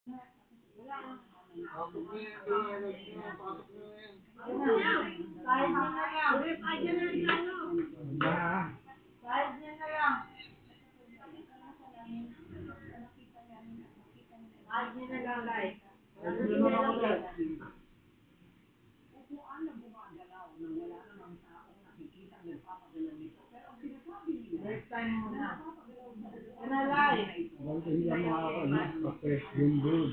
Pasok na yan, liwanag nyo, pasok na yan. Kahit nyo na lang. Ba? Kahit nyo na lang. Kahit nyo na lang, like. Break time muna. Yan na, like. Ganito sila mga ako, kape, yung brood.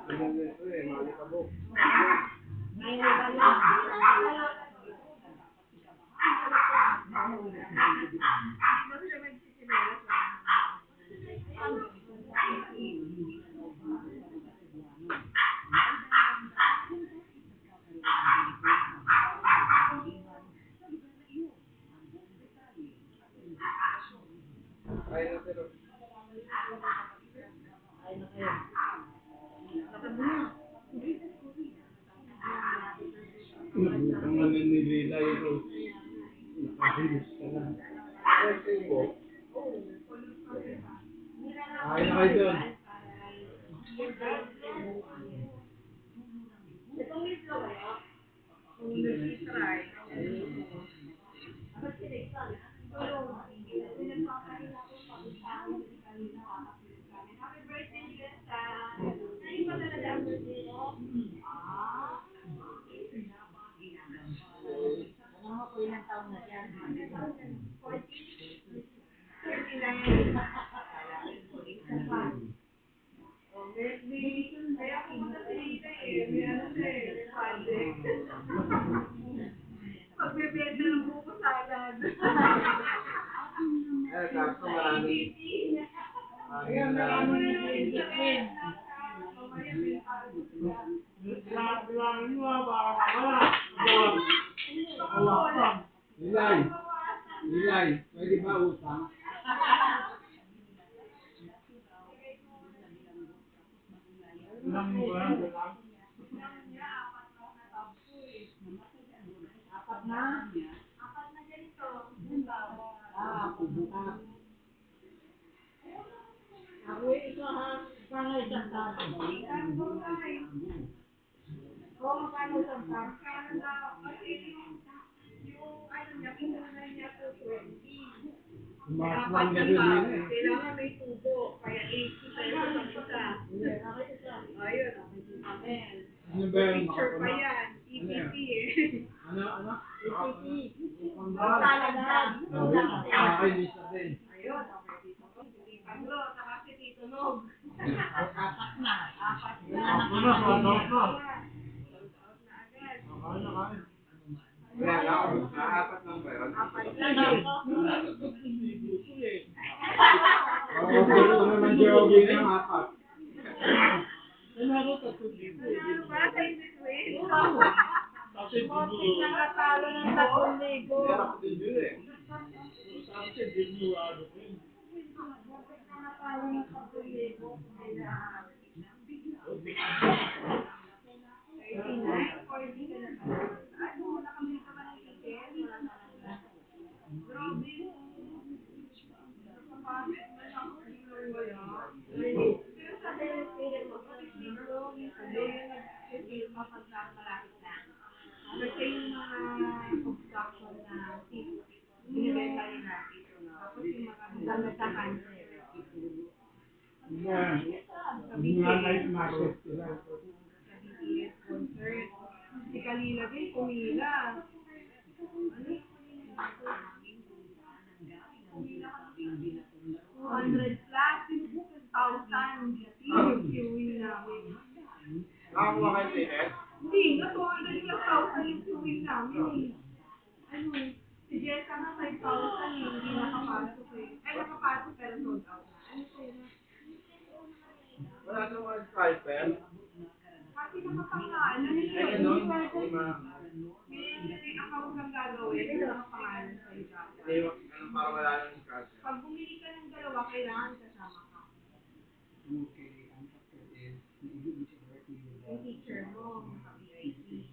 Ano nito malikabok. Ngayon ka lang. Kaya na sila. Ay, na kayo. Ang ano ni Lila ito. Nakahilis ka lang. Kasi po. Kaya na kayo doon. Alam mo po ilang taon na siya. Pagbebenta ng buko salad. Kaso maraming. Ayan, maraming nag-i-in. Nilay. Nilay. Pwede ba utang? Ilang ba? Apat na? Bukas. Ako isa ha, sana isang tapo. Oo, magkano isang tapo? Tumaas lang gabi din eh. Kailangan may tubo, kaya 80 pesos ang isa. Ayun. Ano ba yung Picture pa makapuna? yan, EPP eh. Ano? Ang talaga. Nakakainis na din. Ayun, okay dito. Si Paglo, saka si Tito Nog. Apat na. Apat na. Ako na, ano na. Sold out na agad. Kaya lang, apat lang ba yun? Apat Isa na. na ako. Oo, gusto naman Joby ng apat. Ano ba sa in between? Konting nakatalo ng 3,000. Kaya ako din yun eh. Nakatalo ng 3,000. 39, 40 ka na pala. Ano, nakamili ka ba ng ticket? Wala na lang. Grabe. Nakapagod mo lang. Ano ba yan? Pero sabi ng ticket mo, pati dito, sabi nag-feel kapag malapit na. Kasi yung mga obstruction na seat, binibenta nila. Tapos yung mga damit sa cancel. Hindi nga night market sila. Sa BTS concert. Si Kalila din, kumila. Ano? Kumila kami. 200 plus, 1,000. Yung queuing namin. Nakakuha kayo ticket? Hindi nga, 200 plus 1,000 yung queuing namin eh. Ano eh, si Jessa nga 5,000 eh, hindi nakapasok eh. Ay, nakapasok pero sold out na. Ano sa'yo? Wala naman striper. Kasi nakapangalan eh. Ay, ganun. Hindi ma... May account kang gagawin, may nakapangalan sa'yo dapat. Hindi, ganun para wala nang striper. Pag bumili ka ng dalawa, kailangan kasama ka. Yung teacher mo, naka-VIP.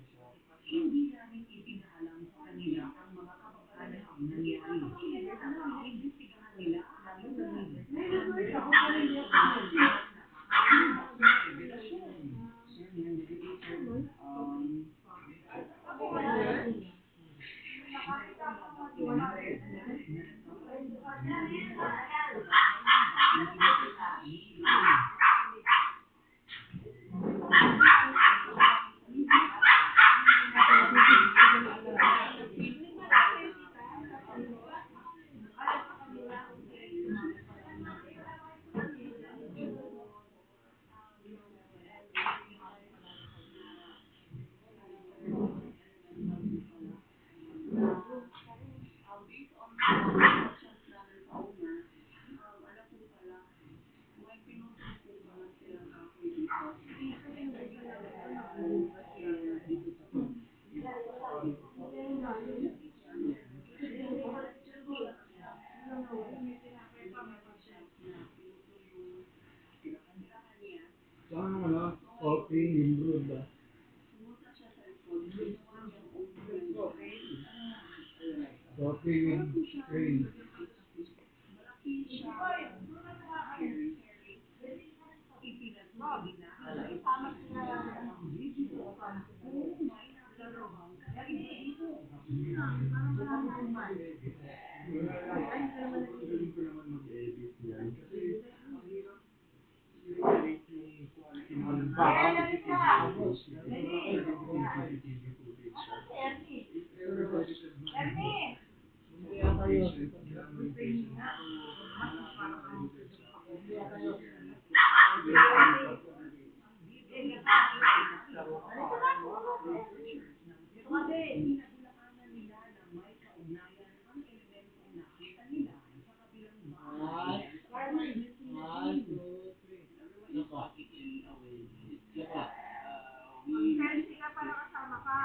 Saan ano? Coffee, yung brood ba? Coffee with cream. Magaling ko naman mag-edit yan. Kasi i-rate yung quality ng CCTV footage. Pero budgeted mo. Kaya kayo. Kasi ka para kasama ka.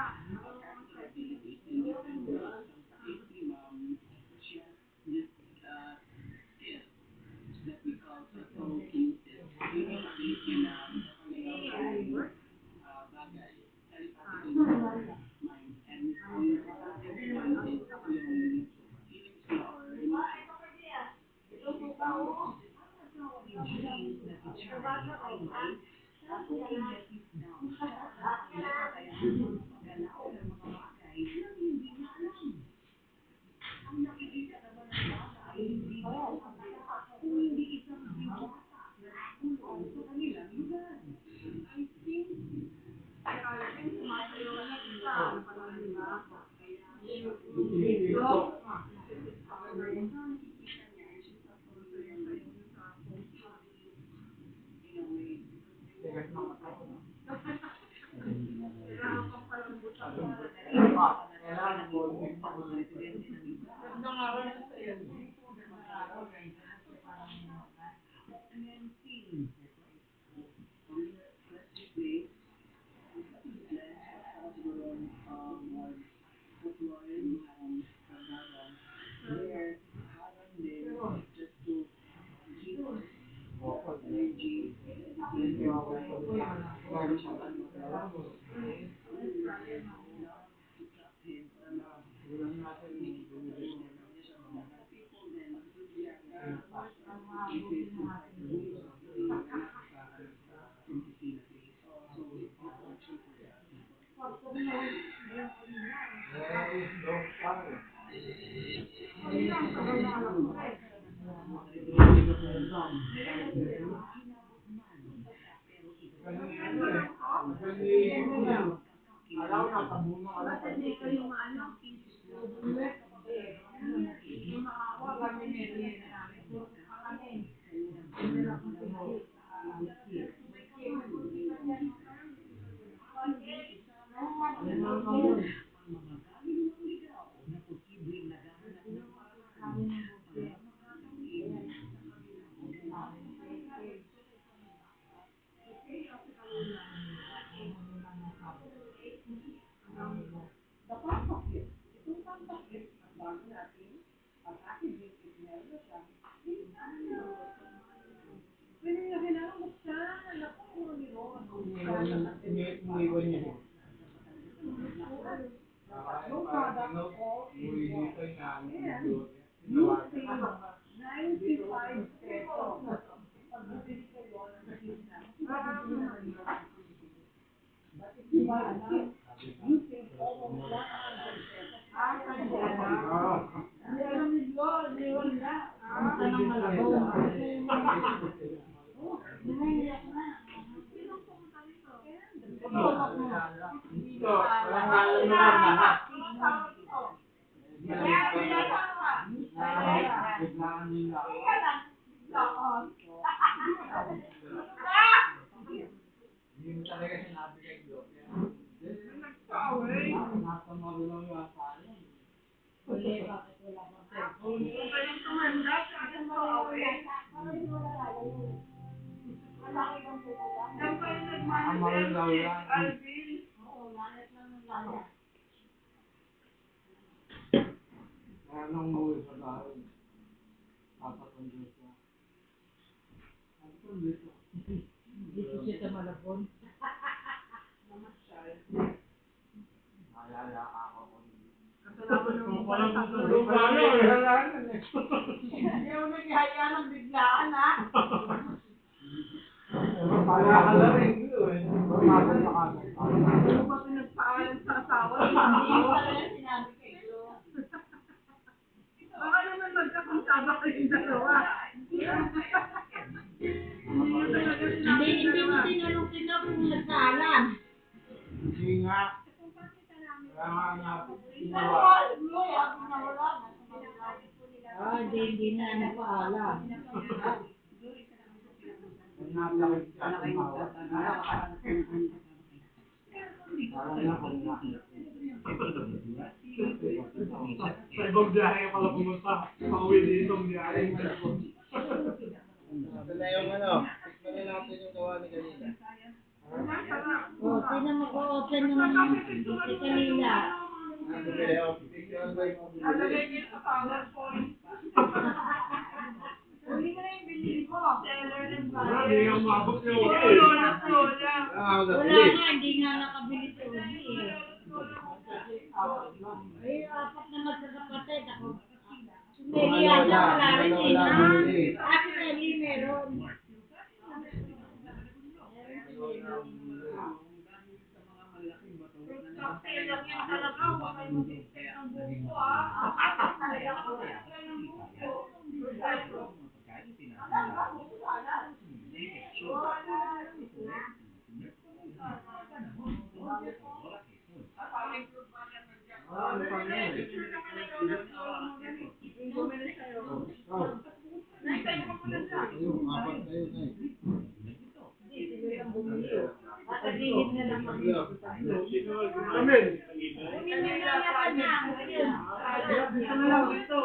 Iniwan niya. Ito, alam mo lang lahat. Hindi talaga sinabi kay Dok. Nasa marunong yung asali. Ang marunong lang. Anong buhay sa bahay? Papatuloy siya. Papatuloy siya. Dito siya sa Malabon. Naalala ako. Kasalanan mo pala sa Hindi mo naghihaya ng biglaan, ha? Paalala rin ito eh. Hindi mo ba pinagpaalam sa asawa? Hindi mo pala sinabi kayo. Baka naman magkakansaba kayong dalawa. Hindi mo tinanong sila kung nagpaalam. Hindi nga. Kaya nga Hindi na nagpaalam. sa ibang biyahe ka pala pumunta. Pauwi dito ang biyahe. Ito na yung tikman na natin yung gawa ni kanina. Sino mag-o-open ng si kanila? Hindi mo na yung binili mo. Seller and buyer. Hindi nga mabot yung Wala nga, hindi nga nakabili si Uli eh. Ay, apat na magkakapatid ako. Mary Ana, wala rin eh, na? Ako Mary, meron. Cocktail lang yan talaga, huwag kayo mag-expect ng buko ah. Sabihin na lang kami. Amen. Dito na lang dito.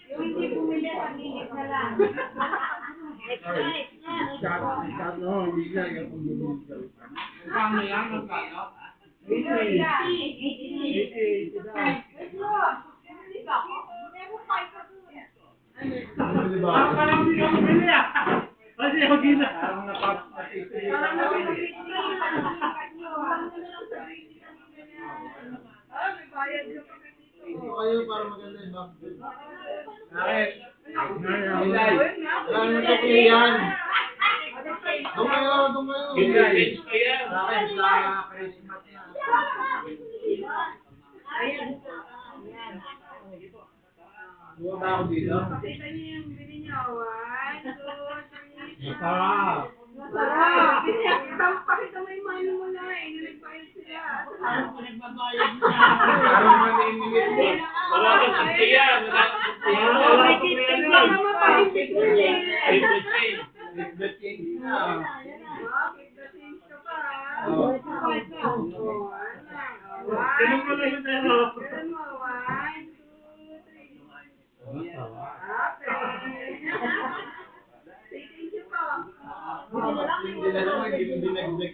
Yung hindi bumili, pag-ilit na lang. Extra. Kano yan? Magkano? 80. Parang parang hindi ka mabili ah. Kasi ako gina. Parang napapasisi. Kayo para maganda yung background. Bakit? Wala na ito yan. Doon kayo. Bakit sa Christmas na? Buwa ba ako dito? Pakita niyo yung bili niyo. 1, 2, 3. Masarap. Sarap! Pakita mo yung money mo na eh. Nagbayad sila. Parang pinagbabayad na. Parang maniningit mo. Wala ka sa tiya. Wala ka sa tiya. Wala ka sa Baka mapahintip mo eh. Ay, kasi. Take the change na. Keep the change ka pa. Oh. Ganun pala yung pero. Ganun mo. 1, 2, 3. Say thank you po. Hindi na naman, hindi dinagdag.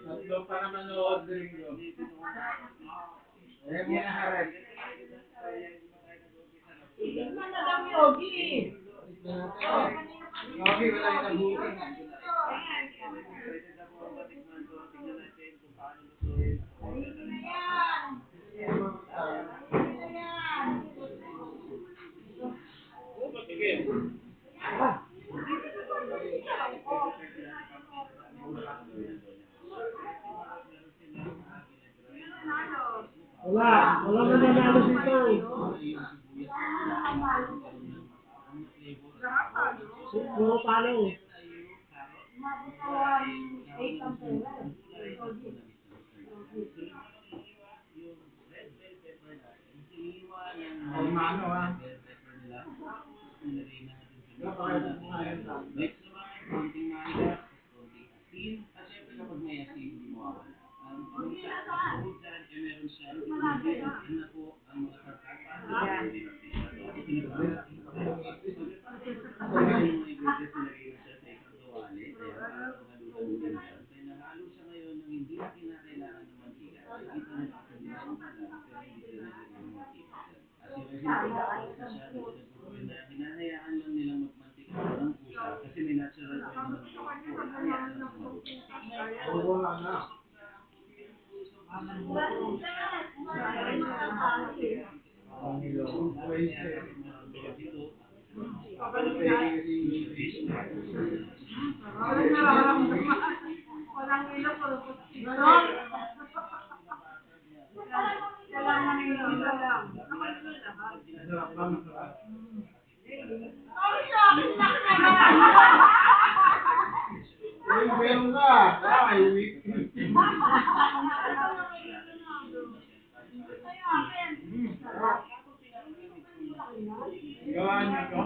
Tatlo pa naman o-ordering ko. Ayan mo na harap. Itigman na lang Yogi. Okay, wala yung nabuti. Wala nanalo dito. Puro talo. Umabot sa 1.8 ang pera eh. Mano ha. Wala na. Walang ilo, puro kusito. Kailangan ng ilo lang. Sorry, shopping lang Yung ka. Ay, week. Gawa niya ko.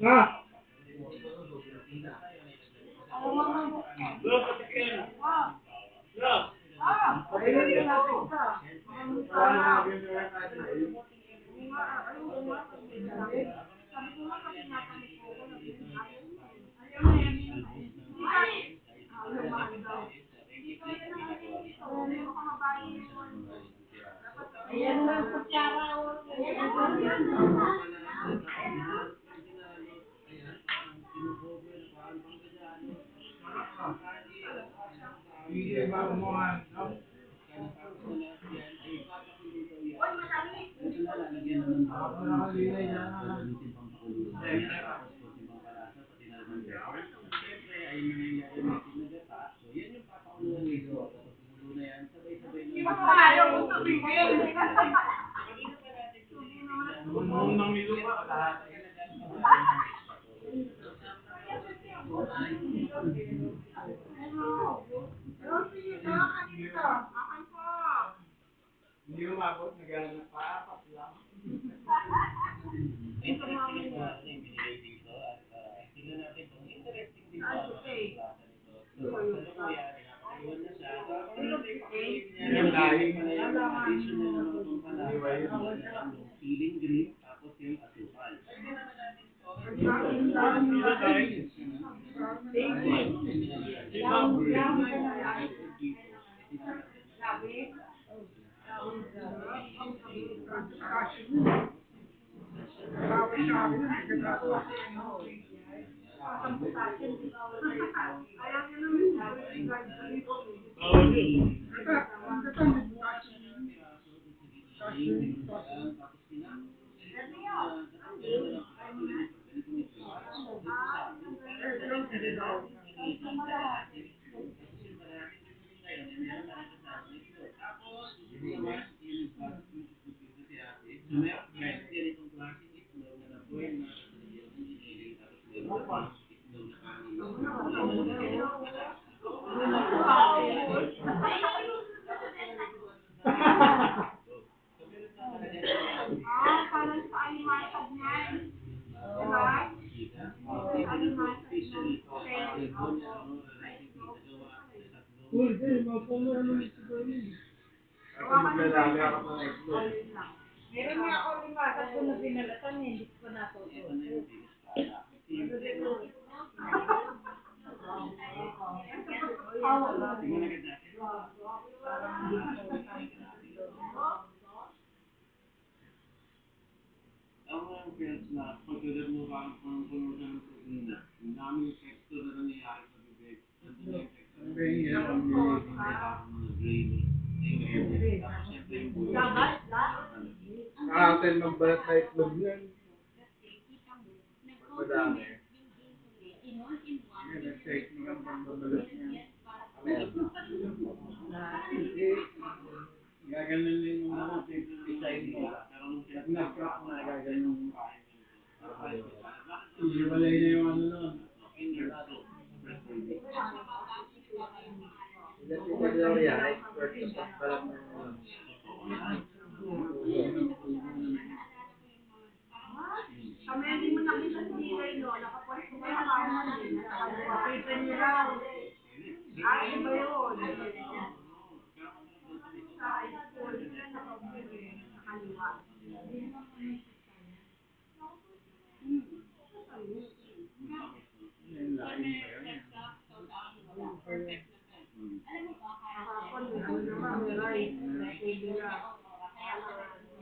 Ha? Lo, patikin. Lo. Ayan na ang kutsara. Hindi mamuhan. Unang nilo pa. Hindi umabot, naghahanap pa. Apat lang. Yung dahil. Feeling green, tapos yung asukal. Parang sa alimasag niyan. Diba? Uy, hey, mapuno ano nito ko yun. Ako naglalali ako ng explore. Meron nga ako limasag ko na pinalatan eh. Hindi ko natutunan. Ang friends na pagkagat mo parang puno siya ng kusina. Ang daming texture na nangyayari sa bibig. Nandun na yung texture. Ang ganyan, ang Parang mga grainy. Tapos syempre yung buhay. Kakatin magbalat na itlog yan. Madami. Yan ang technique ang pagbabalat niya. Gaganon din yung mga design mo. Pag nag-crop na, gaganon mo. Iiwalay na yung ano nun. Sila si Gloria, expert sa pagbalat ng mga. Kami hindi mo nakita si Miguel, no? Nakapwesto ka sa kanan. Nakapwesto niyo lang. Ay, iba yun. Sa high school, sila nakaupo eh. Sa kaliwa. Yung laing ba yun? Hapon, ano naman, may rice. Pwede lang.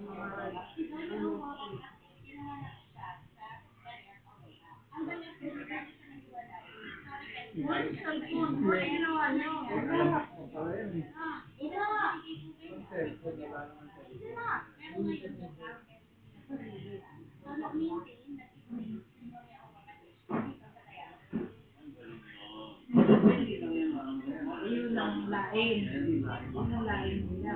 Mga rice. Wala cellphone. Ano ginawa niyo? Alam ko pala yun. Yun ang lain. Yun ang lain nila.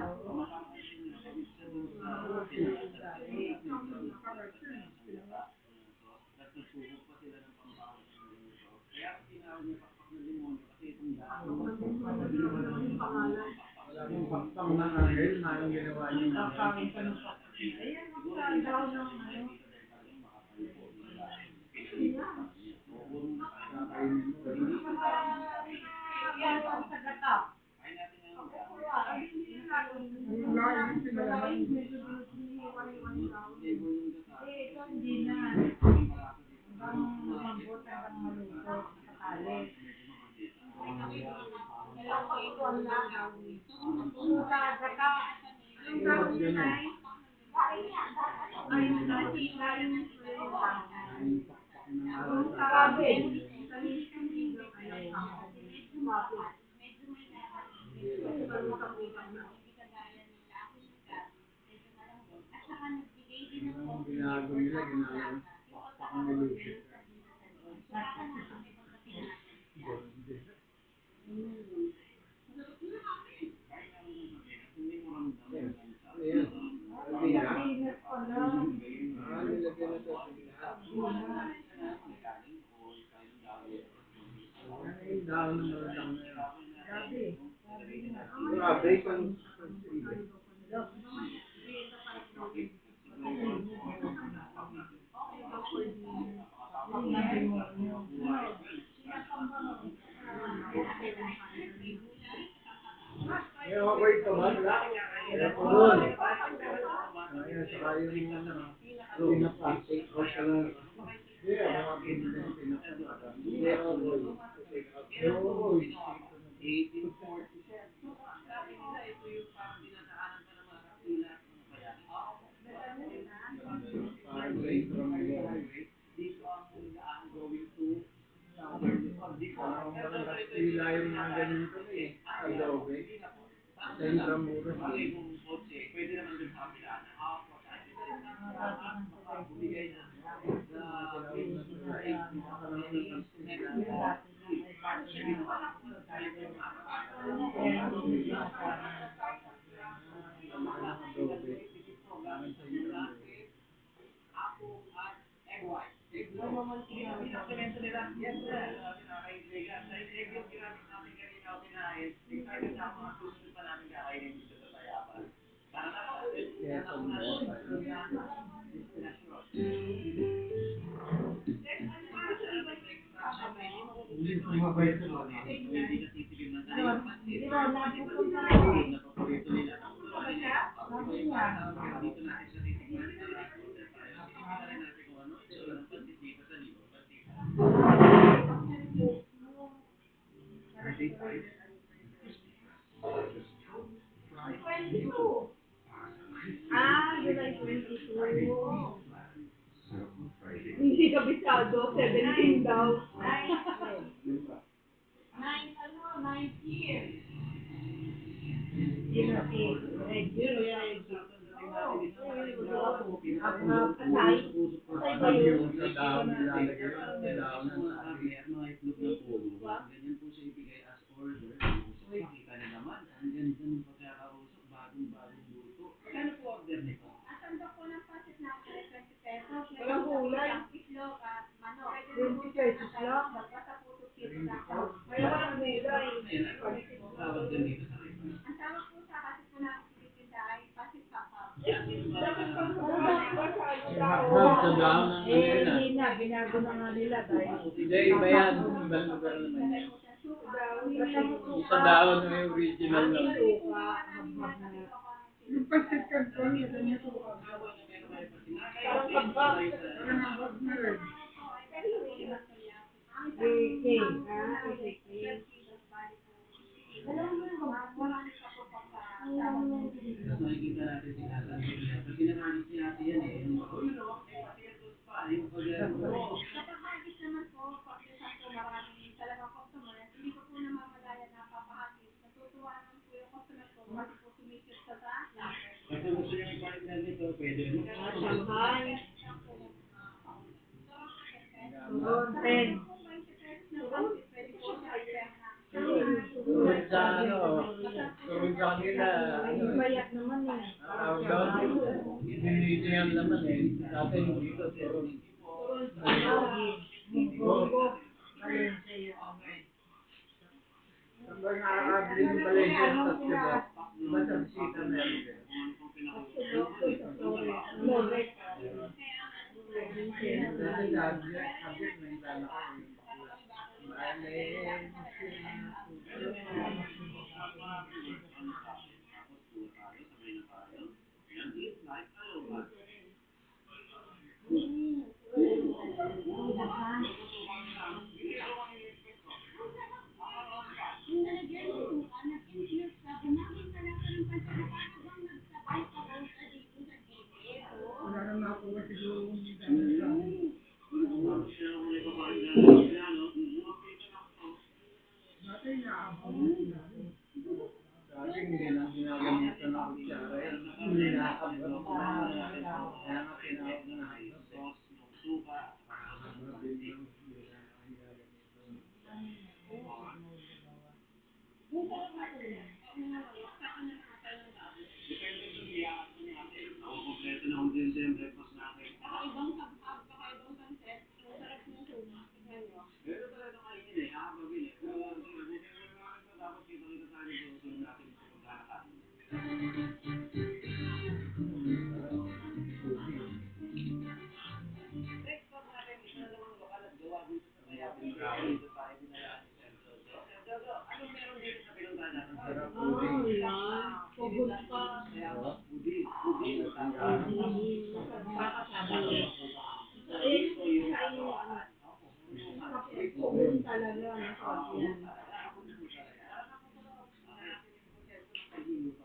Nagsusubok pa sila ng pambawas ng ganito. Kaya tinawag niya pakpak na demonyo kasi itong dahil. Wala mong paktang ng anghel, manong ginawa niyo. Ayan, magkadaw ng ano. Sa gata. Ito hindi na. Hanggang lumambot, hanggang maluto, nakatali. Sa gata. Yung tawag niya ay? Ay, yung laing. Yung cabbage. Ang binago nila, ginagawa pakpak ni Lucifer. Ayan. Alvira. Pinas pala. Nilagyan na sa sila. Ano yung daon ng malatang na yun? Grabe. Grabe kung May okay pa ba? Wala. Kaya po doon. Ayan, saka yung ano, pinapa. take out ka lang. Yeah, mga pinipin, pinapa. Hindi ako boy. Take out. Oo, 1847. Sabi nila, ito yung parang dinadaanan pa ng mga kapila at mga bayani. parang sa intro ng Highway, dito ang daan going to southern Luzon. Dito parang walang kastila yung mga ganito eh. Adobe. Sa Intramuros eh. kung kotse, pwede naman dun sa kapila. Bumigay na sa Hindi sumabay sa mga. hindi ka titigil ng Di ba, napupunta na. na paborito nila. Sabi niya. Dito natin sa titignan sa order tayo. Titignan rin natin kung ano itsura ng pansit dito sa Libo. July 22. Hindi kabisado, 17 daw. 9 years. Yun ang Red. Pero yan yung Atay. Atay ba yun? Sa daon nilalagay yun. Sa daon ng mga itlog ng puno. Ganyan po siya ibigay as order. ganda ng pagkakausap, bagong-bagong luto. Kano po order nito? At ang po ng pasit na 20 pesos. Walang kulay. Islog at manok. 20 pesos lang. Basta puto kids lang. Kaya walang nilay. Ang tawag din dito sa akin. Ang tawag po sa pasit po na tinitinda ay pasit papaw. Dapat pag Hab sa dahon ng Hindi na, binago na nga nila dahil Hindi, iba yan. Ibang lugar naman yan. Sa dahon na yung original na. yung pasit canton, yun yung suka. Parang kabak. Parang habag na rin. Tapos nakikita natin si Ate Julia. Pag ginagalit si Ate yan eh. Yung pag- Kapag hagis naman po, pag isa po maraming talagang customer, hindi ko po namamalaya na papahagis. Natutuwa naman po yung customer ko, pag po sumisip sa taas. Kasi gusto niyo i-partner nito, pwede rin. Shanghai, Toronten. Turun sa ano, turun sa kanila. Yung bayat naman eh. Tawag doon. Hindi yan naman eh. Sa atin dito, turun. Munggo, Valencia. Saan ba nakakabili ng Valencia sa Tiba? Diba sa bisita na yan? Lorek. Dati sabit na yung lala ko. Wala na makuha siguro yung dami sa dati inaabot na sila. Dati hindi na ginagamitan ng kutsara yan. Hindi nakakabot. Kaya nga tinawag na hagos. Ako kompleto na kung din yung breakfast natin. Ibang hab-hab, ibang concept. Ang sarap ng tuna. Tignan nyo. Pero talaga kainin eh, nakakabili. Pero dapat kita-kita tayo sa susunod natin sa pagkakakain. Breakfast natin, isa na namang lokal at gawa dito sa may ating tao. Dito tayo dinala ni Sir Jojo. Sir Jojo, anong meron dito sa pinuntahan natin? Sarap po Oh, din. yan. Pugod pa. Kaya budin. Pugod talaga. Masarap yan.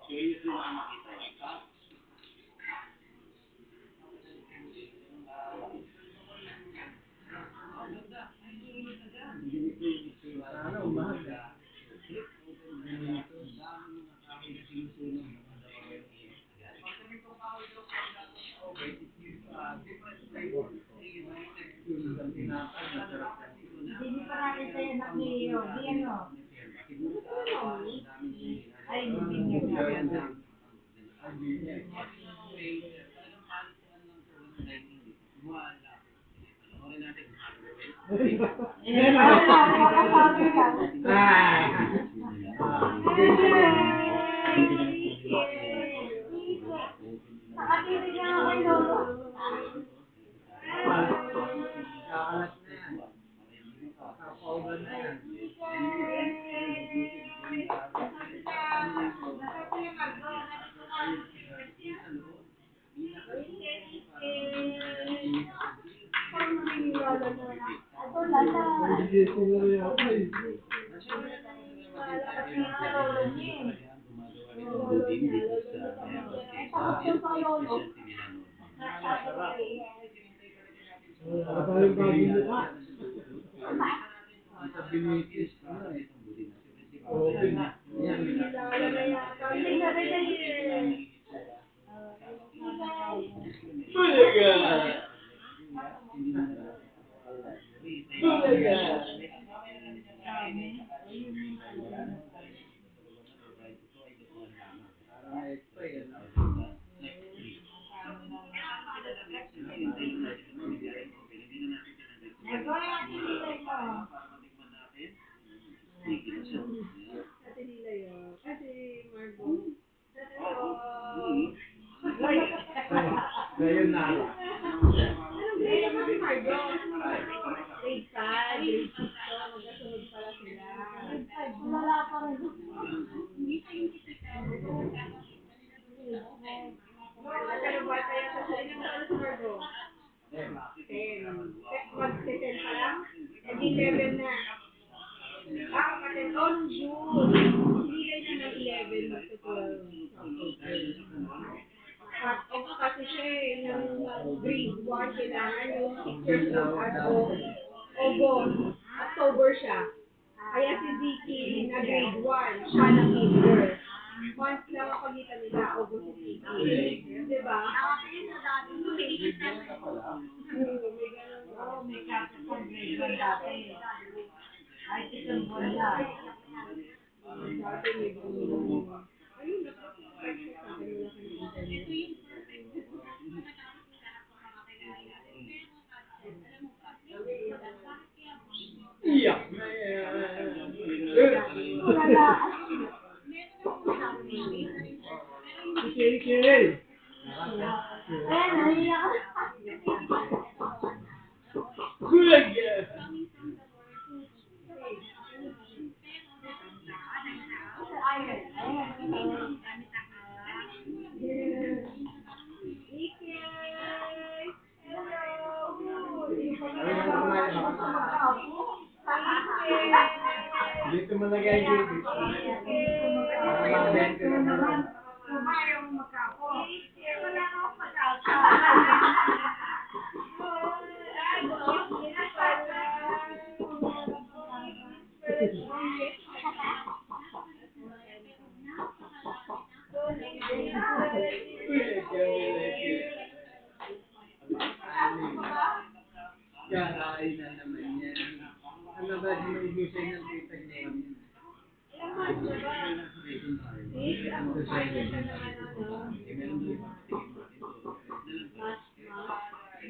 Curious din ako makita yan. Sana umahal eh. Hindi pa natin sa anak ni Yogi, ano? Ay, hindi niya. Nakatitig lang ako yung lolo. Kakalat na yan. Kakaulan na yan. Ito lala. Hindi ko na rin ako eh. Wala tayong bagong mukha. Sa binitis, ano eh. Open. Yan. bayad pa yan. Ate Lila yun. Ate Margot. Ngayon na. Anong grade naman si Margot? Grade 5, grade 6 to. Magkasunod pala sila. Wala pa rin. Pero bata yata siya. Ilang taon na si Margot? 10. Mag-10 pa lang? Mag-11 na. Kapatid. Oh, nung June. Si Lilay naman 11, magka-12. Kasi siya ng grade 1, kailangan yung 6 years old at October siya. Kaya si Vicky na grade 1, siya na kinder. Months lang ang pagitan nila, August si Vicky. Diba? May kaso sa grade 1 dati. Ay, isang buwan lang. Dati may ganun. Ayun, napapagpapagpapag sa akin wala kang internet. Iyak na yan. Wala. Kiki. Ayan, naiyak. Kulag. Dito mo lagay dito. Ayaw mo magkapo. Wala akong magkapo. Karain na naman yan. Ano ba sinubusin ng tita niya? Ilang months na ba? Ako final ka naman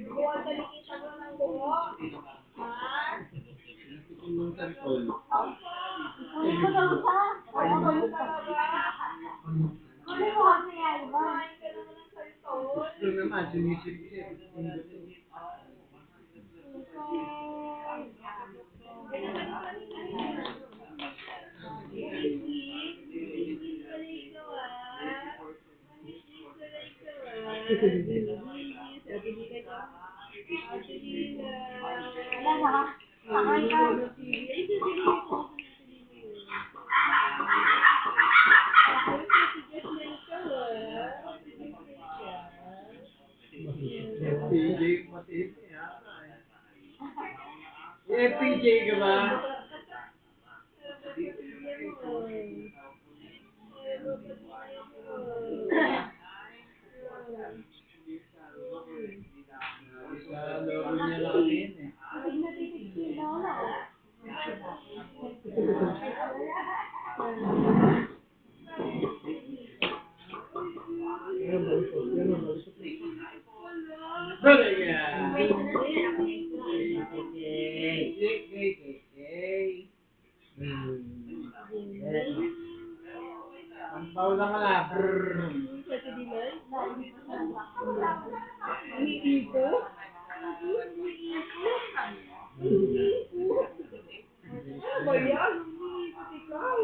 buwan talikita mo ng buho. Nung sarkol. Kunin mo daw siya. Ano talaga? Kunin mo kasi yan, iba. Kumain ka naman ng saltol. Ito naman, sinisip-sip. Wala, sakain ka. PJ, matip niya. PJ ka ba? Sa loob niya natin eh. Pag natitigil na wala. Talaga. Ang paula ka na. Ano ba yan? Umiikot ikaw.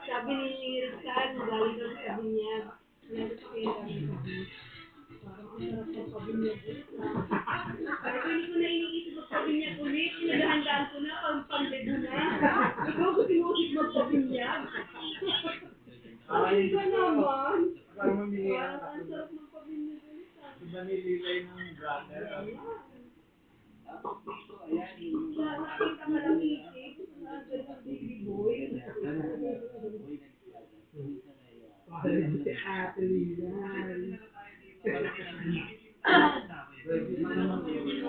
Sabi ni Rizal, galing daw sa binyag. Nandito sa kaya kami sabi. Parang ang sarap ng pabinyag ulit. Sabi ko, hindi ko na iniisip magpabinyag ulit. Pinaghandaan ko na, pang-debo na. Ikaw ko yan. Ay, Hindi ka naman. parang mamili Parang ng ang sarap ng pabinili. iba nililay ng brother. Nakita ka lang itik. Nandun ang baby boy. Parang si Ate Lilan. Pwede pa naman yun.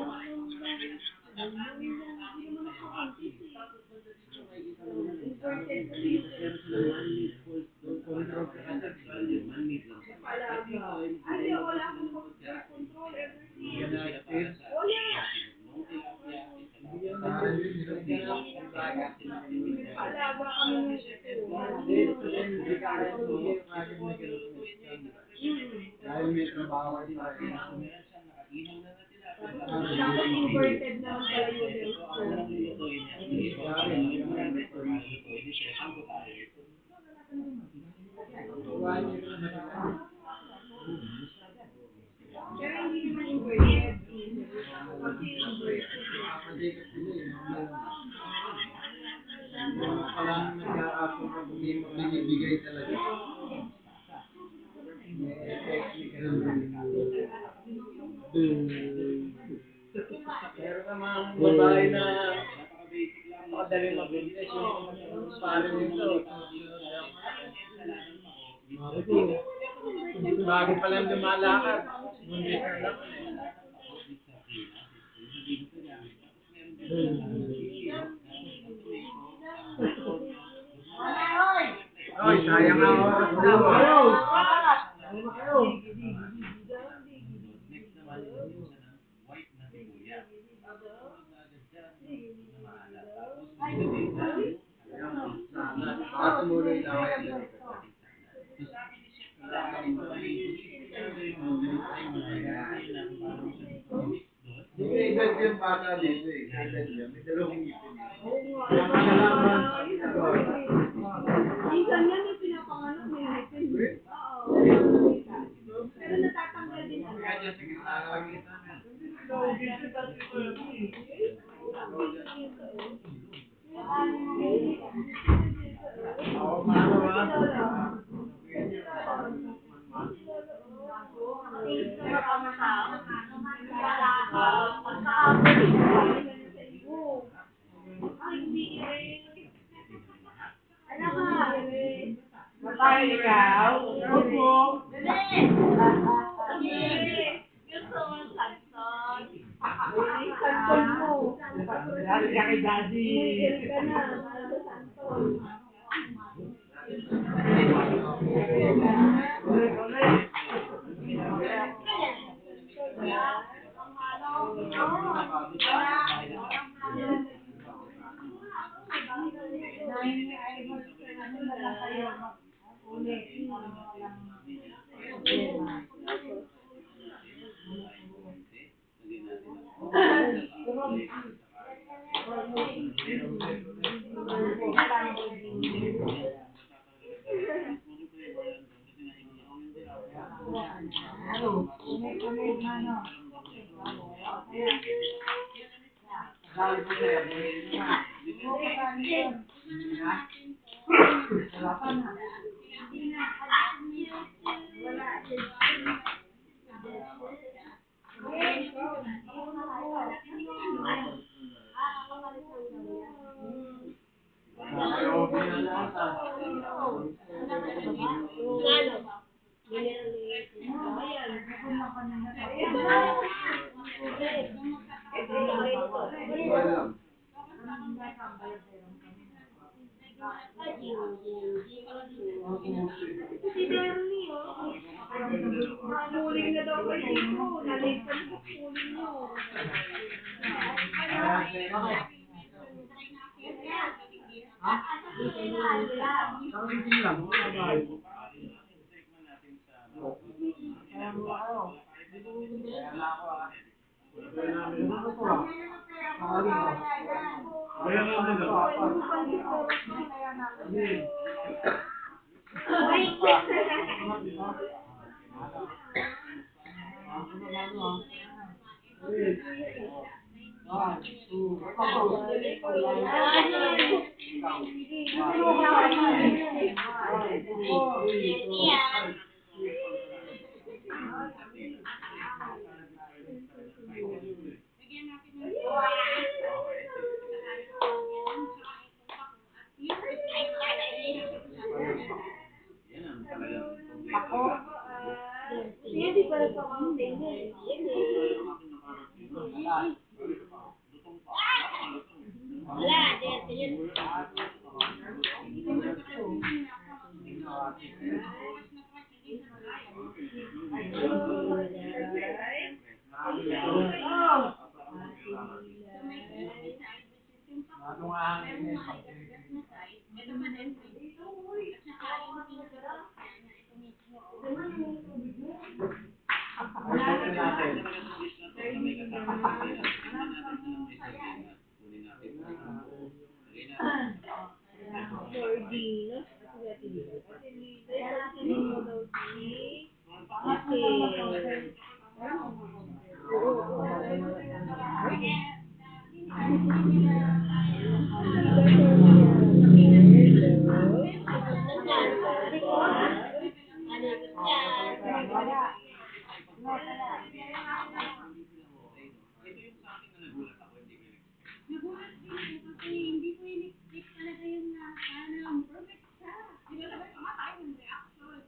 Ay, wala akong control everything. United. Wala. Parang yun, nilagyan ng bagat. Alaga kami ng ito. Hindi kaya yung agad na dahil may trabaho din ako. Tapos inverted naman pala yung health ko. Pero hindi naman inverted. Kasi inverted. Parang nagkakasong pag hindi mo binibigay talaga. Pero namang babae na napakadali mabilis yung pare nito. Bago pa lang lumalakad. Ngunit na lang. Oy, sayang ang oras daw. At muna yung laway ang edad yung bata dito eh. Edad yan. May dalawang ngipin. Minsan yan yung pinapanganak may ngipin. Oo. Pero natatanggal din ang Kaya sa gitna lang ito. Ako paano ba? Matay ikaw? Opo. Santon mo. Dali ka kay Daddy. Umigil ka na. Santon. Si Bernie, oh. Huling na daw kayo dito. Nalate pa sa huling nyo. Kakiting lang. Bye. ikaw. Yan. Lagyan natin ng Yan ang talagang Ako? Sige, di pa nagpa-mountain eh. wala, yun. Ano nga ang ines? Ayusin natin. Nagulat din ako kasi hindi ko in-expect talaga yung perfect siya. Di ba sabi ko, tayo yung reaction.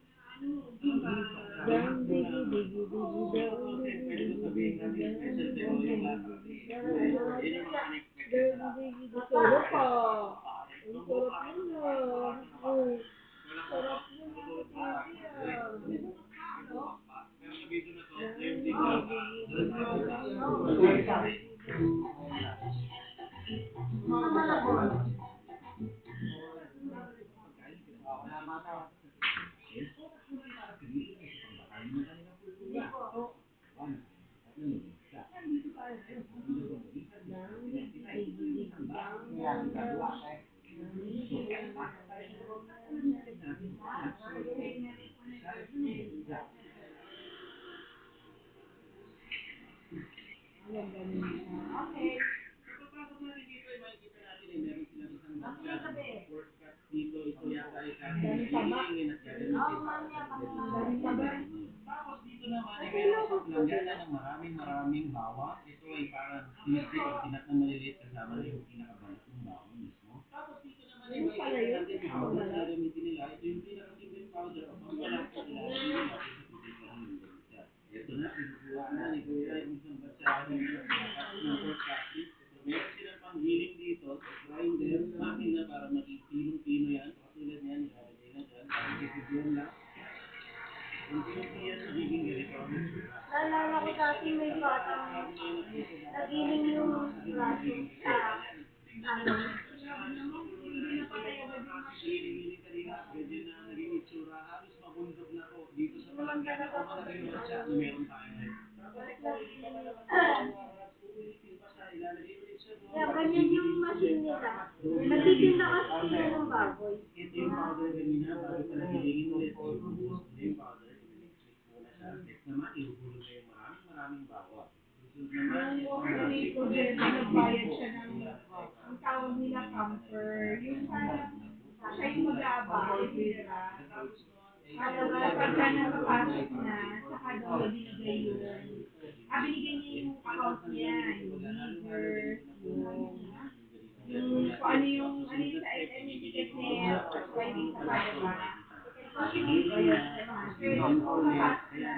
Dito ito yata ay kasi tapos dito naman ay meron sa planggana ng maraming bawang. Ito ay parang sisig o tinat na maliliit kasama na yung pinakabalat ng bawang mismo. Tapos dito naman ay may natin yung powder na gamitin nila. Ito yung pinaka-secret powder o pampalat na ilalagay nila sa tubig lang yung ganito. Ito na, pinukuha na ni Kuya yung isang batsa ng pork cutlet. Meron silang panggiling dito, grinder, makina para makipinong-pino yan. Katulad yan, ilalagay na dyan. Pakikipigyan lang. Unti-unti yan, magiging ganito. Naalala ko dati may batang nagiling yung braso sa Hindi na patay agad yung hiling kanina, ganyan na naging itsura. Halos mabundok na to dito sa palanggana. Kung malaking batsa na meron tayo ngayon. kaya ganyan yung machine nila. Nagtitinda kasi sila ng baboy. Ito yung powder kanina, bago pala hilingin ulit. Ibubuhos ko na yung powder, i-mix muna siya. Next naman, ihulog na yung maraming bawang. Susunod naman, May problema, nagbayad siya ng ang tawag nila camper. Yung parang siya yung mag-aabay nila. Pagka nakapasok na, saka daw niya binigay yung binigay niya yung account niya, yung leader, yung kung ano yung sa ticket niya, pwede sa pagkaba. Pero pagkapasok na,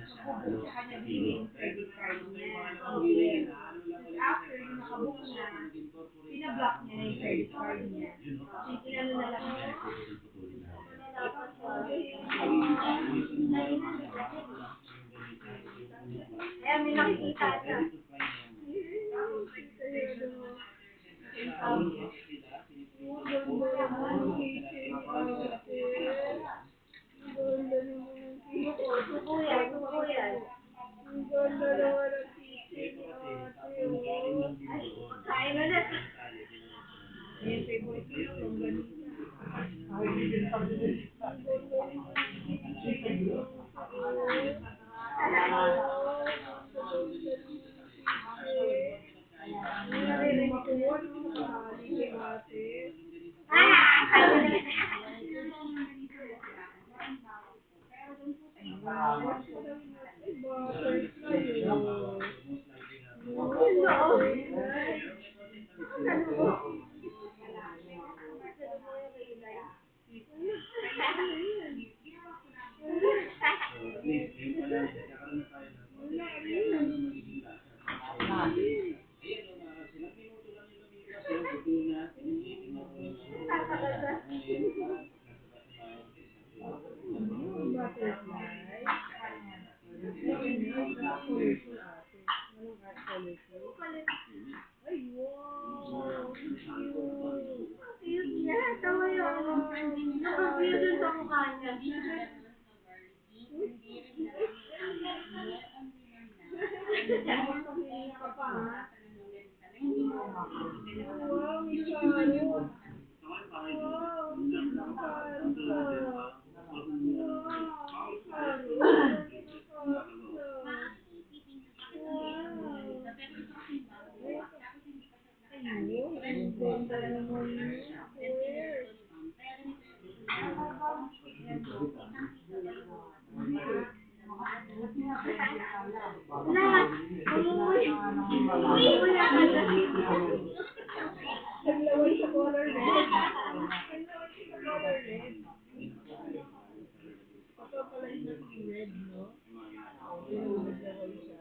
nakabook sa kanya binigay yung credit card niya. Tapos after yung nakabook na, pinablock niya na yung credit card niya. Inano na lang niya. Kaya may nakikita siya. Tubuyan. Kain mo na. Yung favorite ko yung ganito. Naririnig ko yun, nakakalilig ate. Nakapagpili dun sa mukha niya. Nakapagpili ka pa, ha? Wow, may saro. Wow, naglaway sa color red. Naglaway sa color red. Ito pala yung red, no? Yung naglaway siya.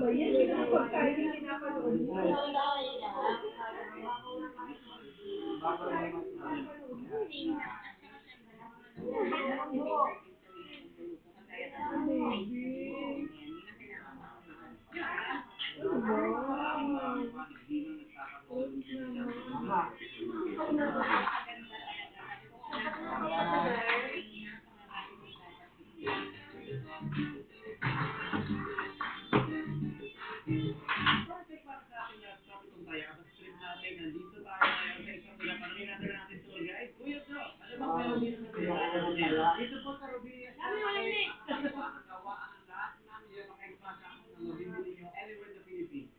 Yan yung mga pagkain na pinapanood mo.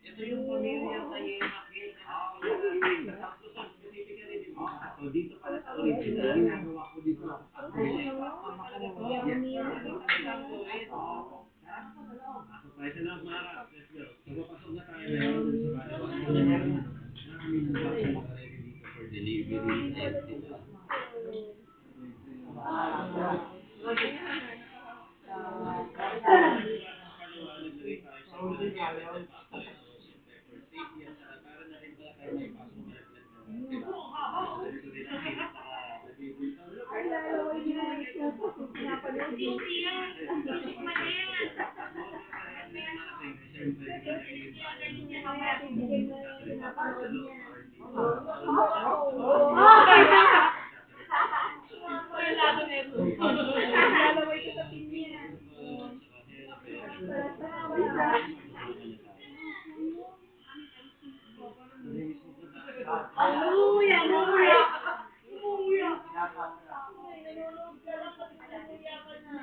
Ito yung pamilya sa Yema Cake. So dito pala sa original, ginagawa ko dito sa surprise na lang, Mara. Let's go. So papasok na tayo ngayon sa bahay. Maraming ready dito for delivery. Lalaway niya yung suso kung pinapanood mo. Pinapanood niya. Lalaway ka sa pin niya. Umuya, umuya. Umuya. Nanonood ka lang pati umuya ka na.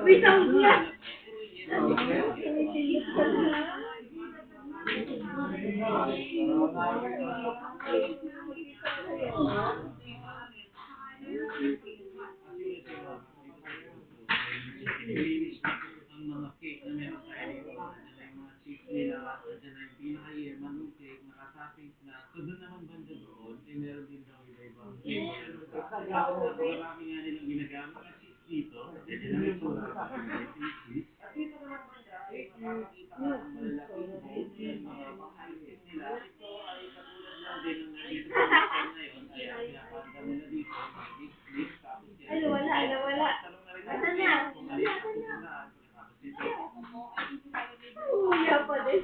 May sound niya. Nilinis ang mga cake na meron tayo dito. Nandiyan na yung mga cheese nila, nandiyan na yung pinaka-Yemen cake, nakasaping na. So doon naman banda doon, eh meron din daw iba-ibang flavor. Marami nga nilang ginagamit na cheese dito. Ganyan lang yung tura. Cheese. At dito naman banda, ay makakakita ka ng malalaking bowl ng mga pang-ice nila. Ito ay katulad lang din ng nandito sa restaurant ngayon. Kaya pinapanda nila dito, mix, tapos yan. Ay, wala. Asa na? Umuya pa din.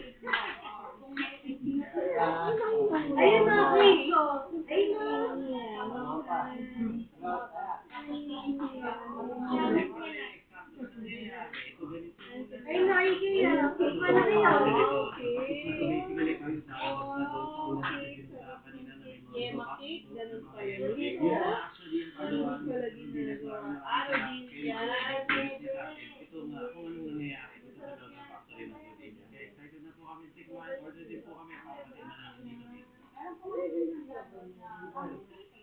Ayun na, ayun na. maraming salamat kayo nag-suggest niya sa akin. Ito nga, kung anong nangyayari dito sa Delta Factory ng Bodega. Kaya excited na po kami tikman. Order din po kami para matikman namin dito mismo.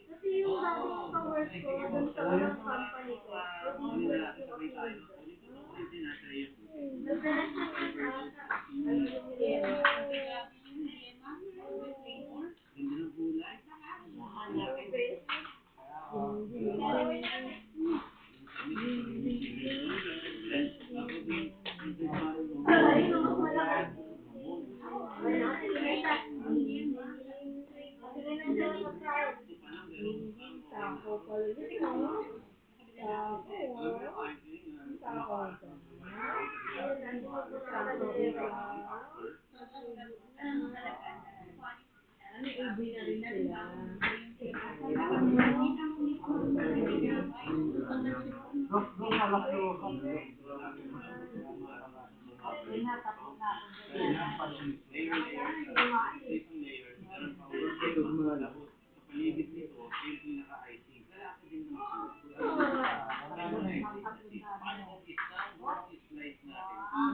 Kasi yung dating ka-work ko, dun sa unang company ko, Kunin na natin sabay tayo. Kunin ko ito ulit din nasa iyo. Ganda ng kulay. Paligid nito, yung pinaka-icing. Lalaki din ng soup. Paano kung isang slice natin?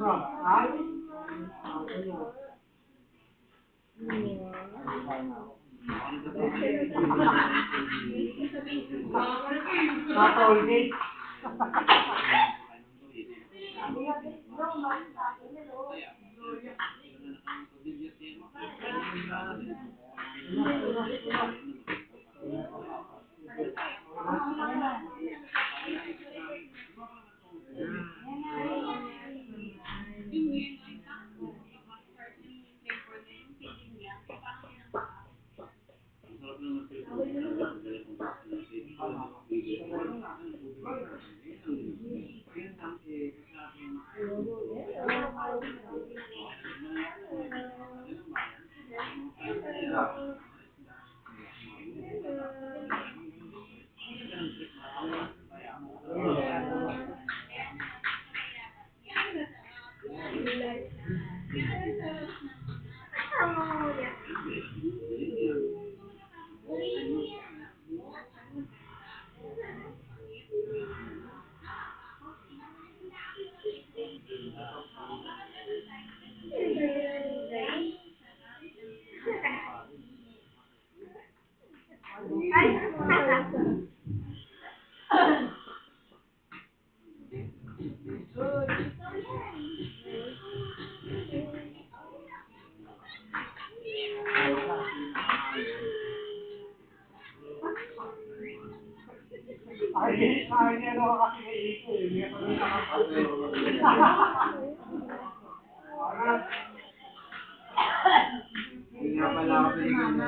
Hindi nga pala ako pinigyan na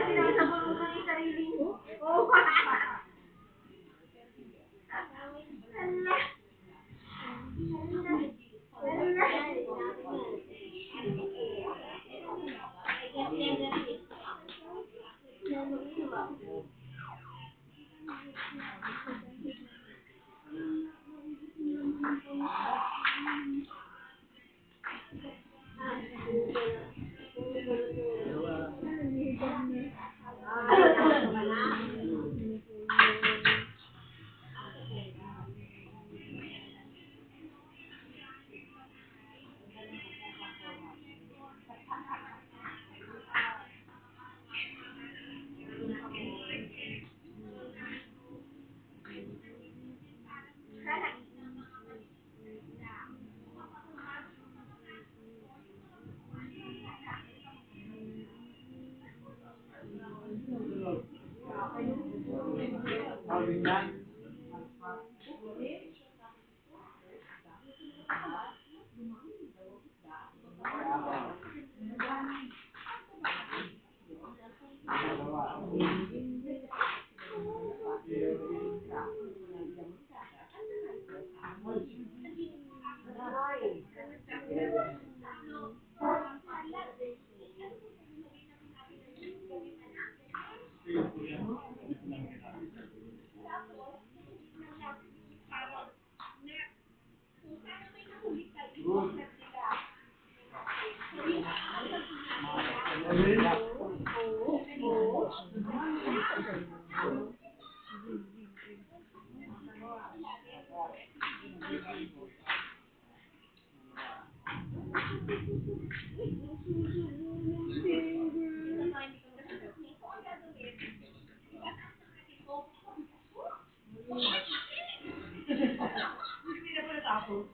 sinasabot mo yung sarili mo? Oo. Hindi na pala tapos.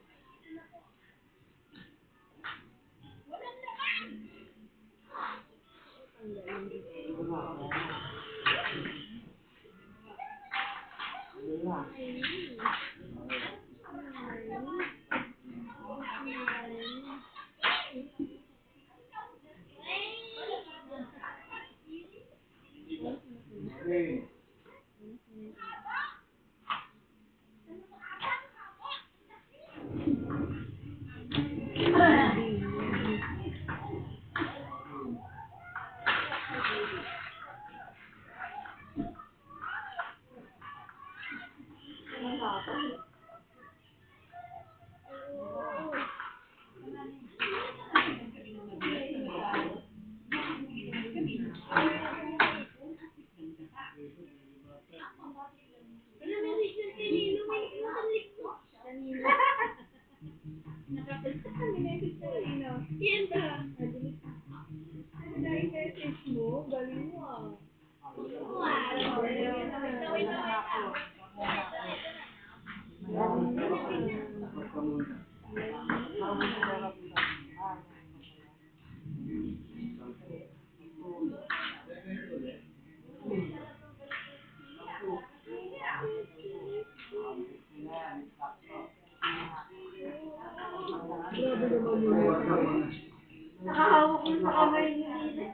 Nakahawak mo sa kamay ni Nina.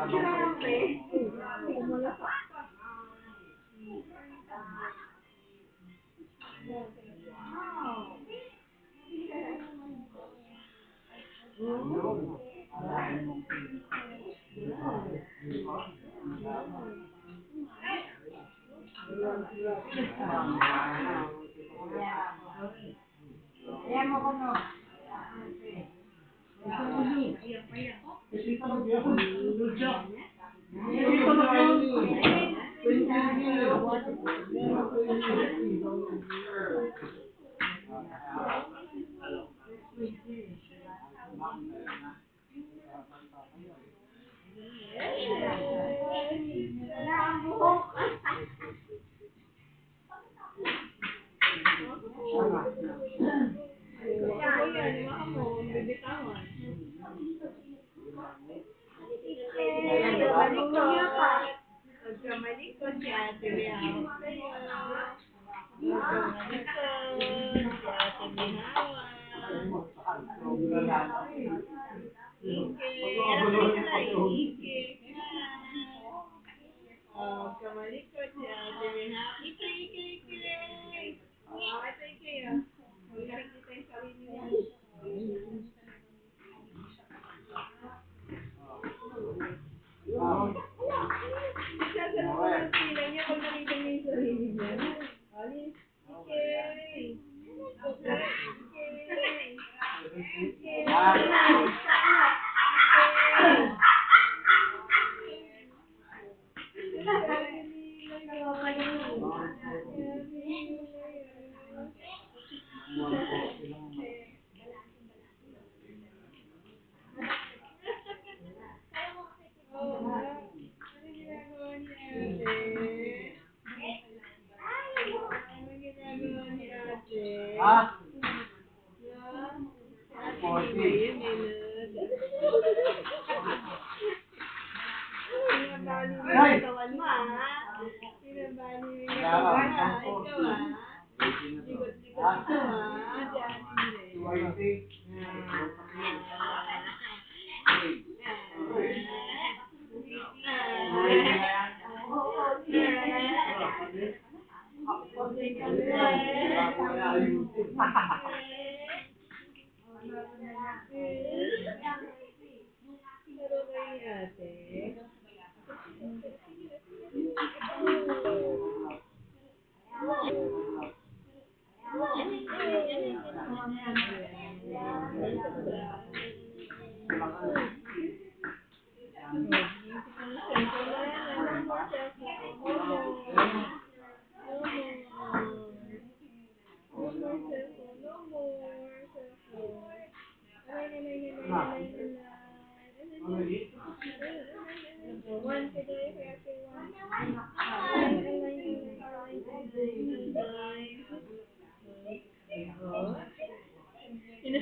Grabe. Ayan mo ko no. Wala ang buhok. Pagkamalikot si ate may hawak sa'yo. Pagkamalikot si ate may hawak. Ike. Alam mo nila Ike. Pagkamalikot si ate may hawak. Ike. Ito Ike yun. Huwag nakikita yung sarili niya. Sasalubong ang sila niya pag nakita niya yung sarili niya. Alis,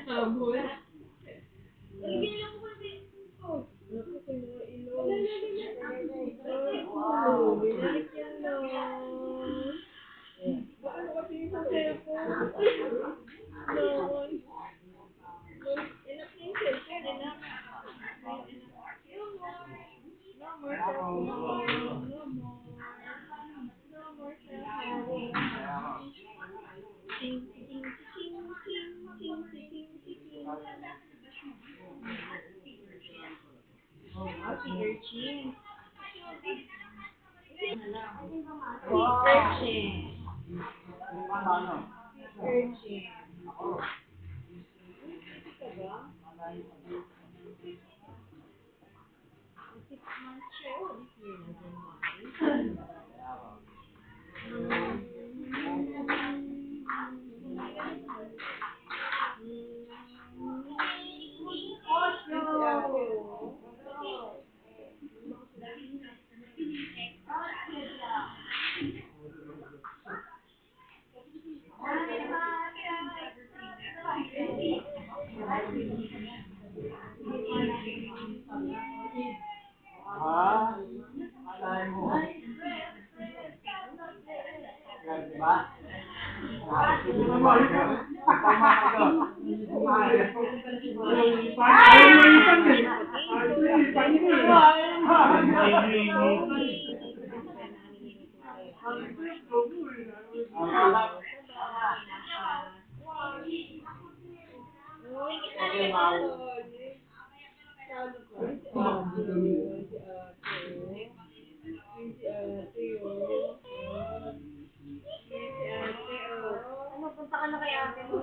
Habol. Lagyan lang ko kasi. Oh. Naku, kinuha ilong. Oh, binalik yan lang. Paano kasi yung sa cellphone? No. Enough na yung cellphone, enough. No more cellphone. No more cellphone. Ting, ting, ting, ting, ting, ting, ting, ting. Si Urchin. Si Urchin. Urchin. Ka ba? 6 months siya. Oh, this year na January. Ha? Alay mo. Diba? Ano, punta ka na kay ate mo?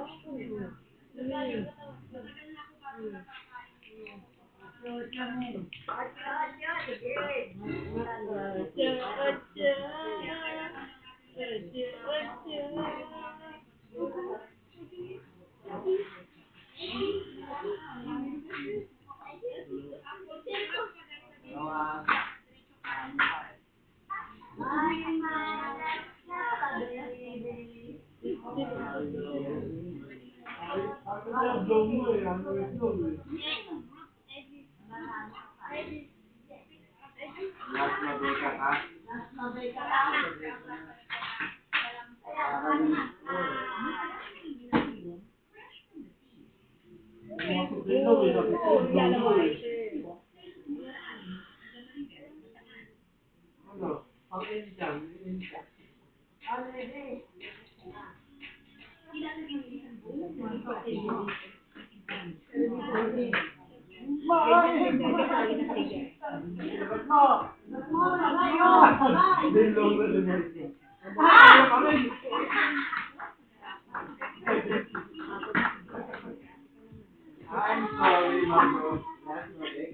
I'm sorry, Marco. That's not it.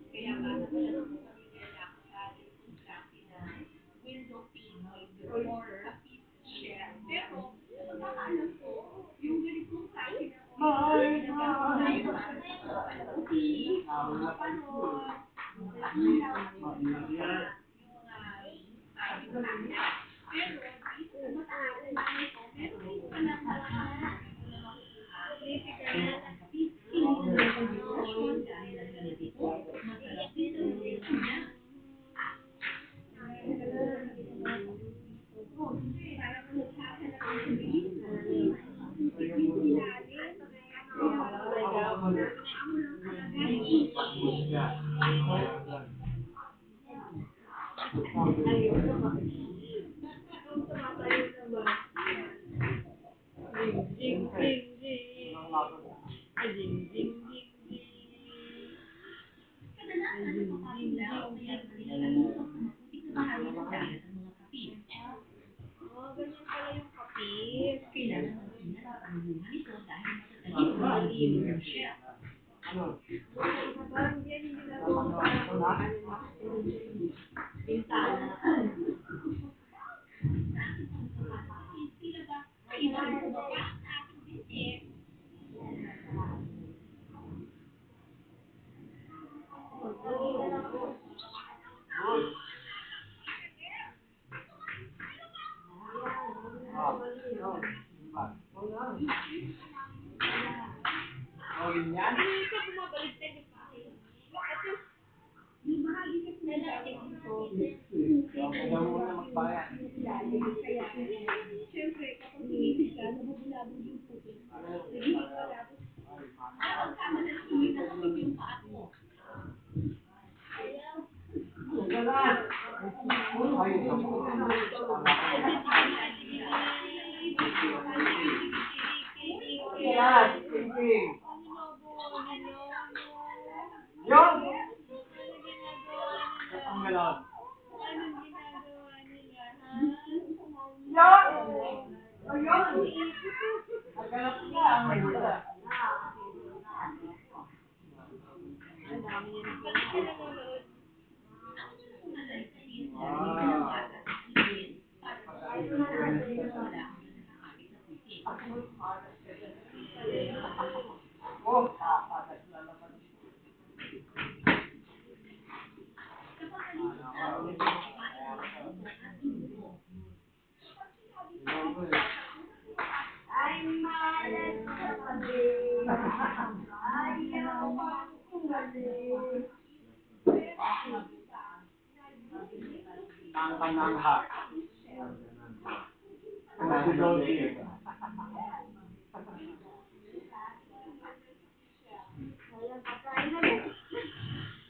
Kaya nga, napala ng mga pinila ko sa ating kontrati na window pane or kapit share. Pero, pagkakaalam ko, yung ganitong klase ng ganyan pala yung kapit. Kailangan natin natatabuhan ito dahil matatalim ang malilim ng shell. Parang yan yung ginagawa ko bintana. Hindi ka bumabalik din, di ba? Yung bahagi kasi ng dati dito, kaya, siyempre, kapag tumibig ka, nabubulabog yung puti. Hindi wala. Tama na hindi na yung paat mo.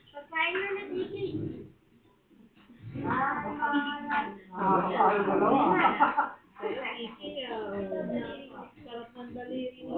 Pagkain na nagiging. Sarap ng daliri ni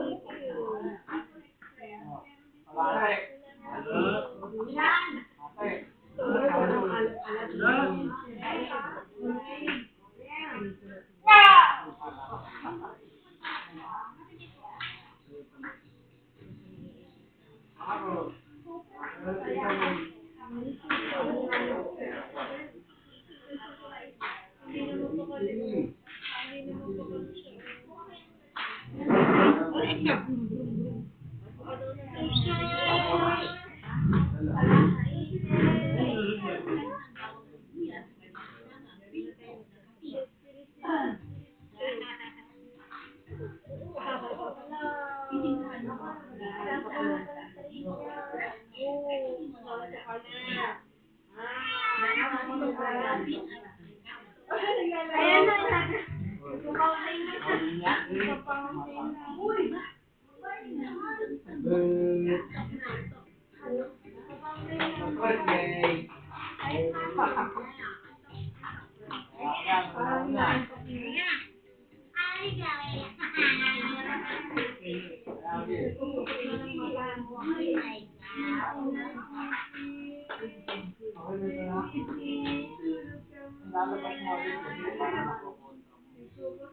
Lalabas mo ulit kasi para makukontra mo.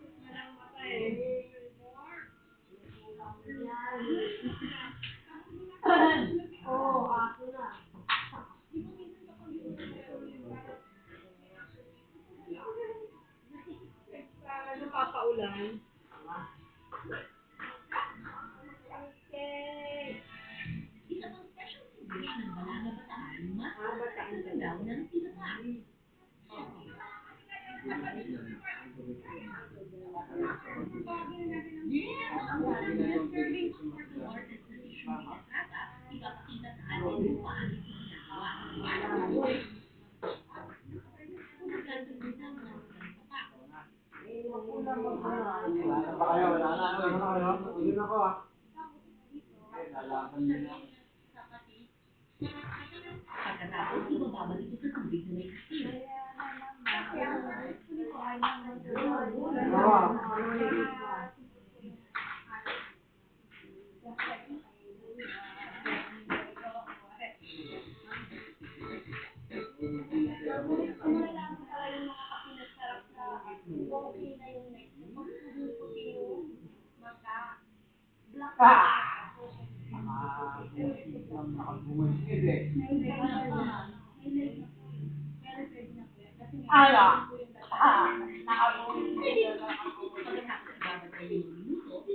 Oo, aso na. Ano papaulan? Okay. Bataan ka daw ng Wala na ba kayo? Wala na kayo? Uwi na ko ah. Lalaban din ako. Pagkatapos ibababalik ito sa tubig na may asin. Nakabungis eh. Pagkatapos ibabantay ng minuto,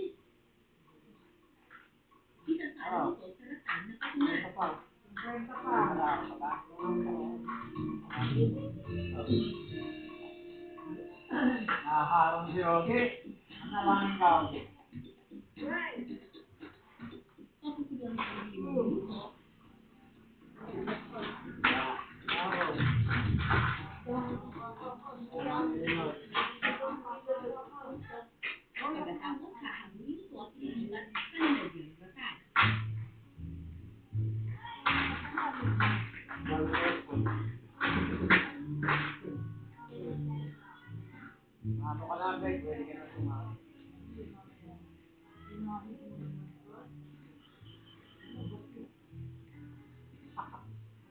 isasala ito sa ratan na patunan. Nakaharang si Rocky. Ano lang ikaw? Papupulan ito ng 5 minuto. Pagkatapos, hahamuin ito at ilipat sa lalagyan ng ratan. Ano ka lang, Greg? Pwede ka na sumali.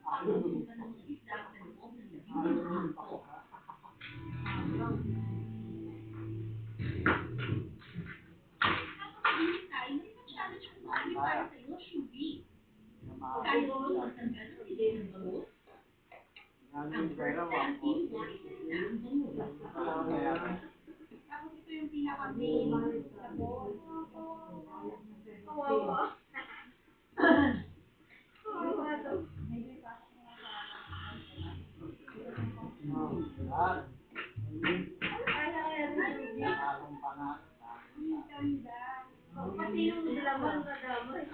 Papupulan ng mga isda sa loob ng 15 minuto. Kapag tayo, may pa-challenge ko tayo para sa iyo, Shubi. Kaya mo magtanggal ng bibig ng bangus? Ang first step, iiwain mo na ang bangus. Tapos ito yung pinaka-main sa bowl. Kawawa. Kawawa daw. Pangalong panalo. Ang ganda. Pati yung laman na damay.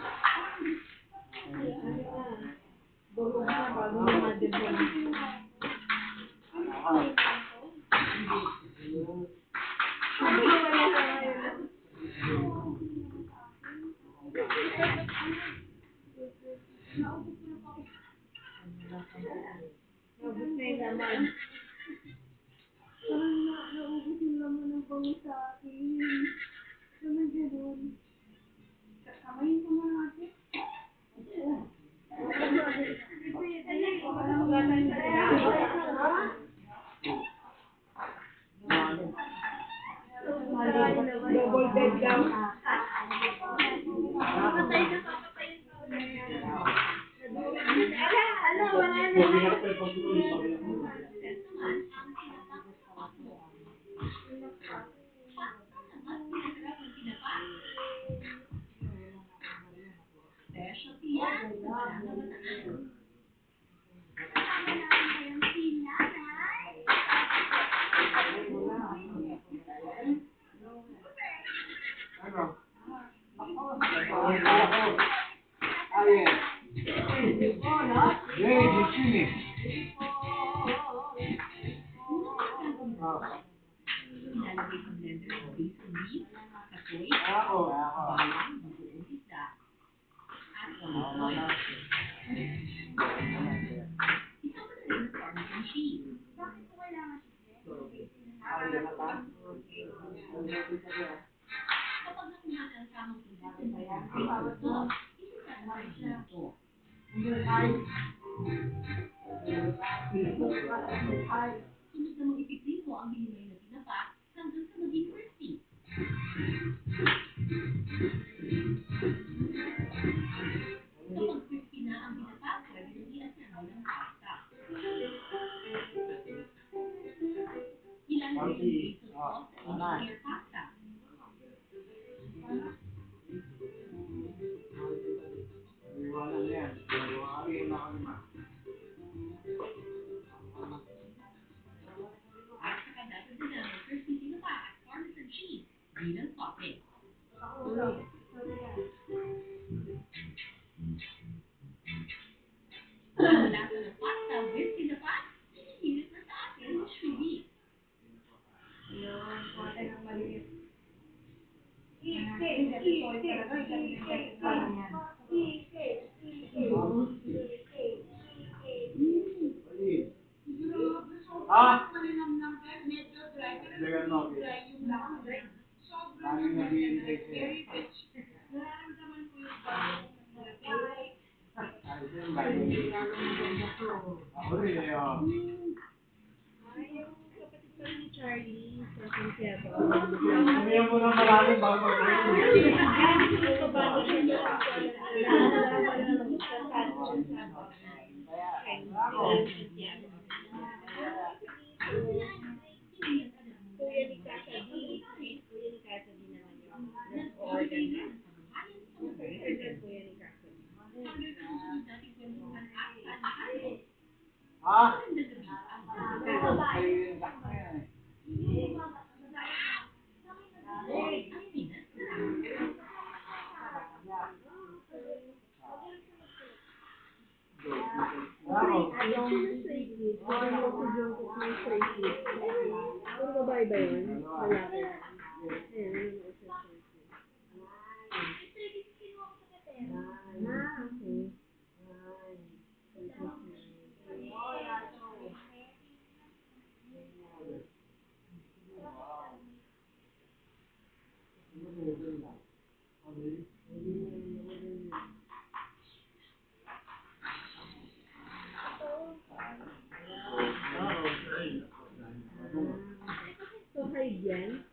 Bulog na bago ma-develop. Naubos na yung laman. Parang naubos yung laman ng bangus sa akin. Naman gano'n. Kamayin ko muna natin. Double bed daw. Papatay na papatay. Ala, wala na. Specialty yan sa Balanga Bataan. Kasama natin kayong sinanay. Ano? Ayan. Hey, Justin eh. Ilalagay sa blender ang base of beef, kasoy, Ako. bawang, buong isda, at olive oil. Isama na rin ang Parmesan cheese. Bakit ko kailangan siya? Ayan na ba? Kapag nakuha ng tamang consistency ng tomato sauce, isasasabay siya. Sunod namang ipiprito ang hinimay na tinapa hanggang sa maging crispy. Kapag crispy na ang tinapa, pwede nang i-assemble ang pasta. Ilalagay ang miso sauce sa engineer pasta. Iwanan yan. At saka dadagdagan ng crispy tinapa at parmesan cheese bilang topping. Ang lasa ng pasta with tinapa, hinihirit na sa atin ni Shubi. Ayun, kuha tayo ng maliit. Ha? Dagan mo. Lagi naghihintay siya. Ako rin eh, oh. Charlie sa Santiago. Sabihan mo ng malalim bago mag-break. Kuya ni Kasabi. Kuya ni Kasabi naman yun. Nag-order na. Order kuya ni Kasabi. Ha? Puro babae ba yun? Lalaki. Ayun, okay. So, hide yan?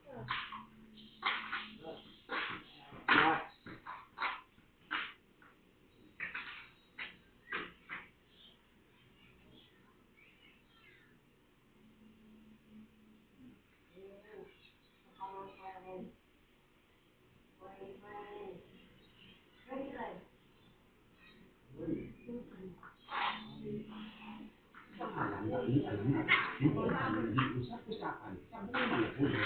Usap-usapan sa buong mga puno,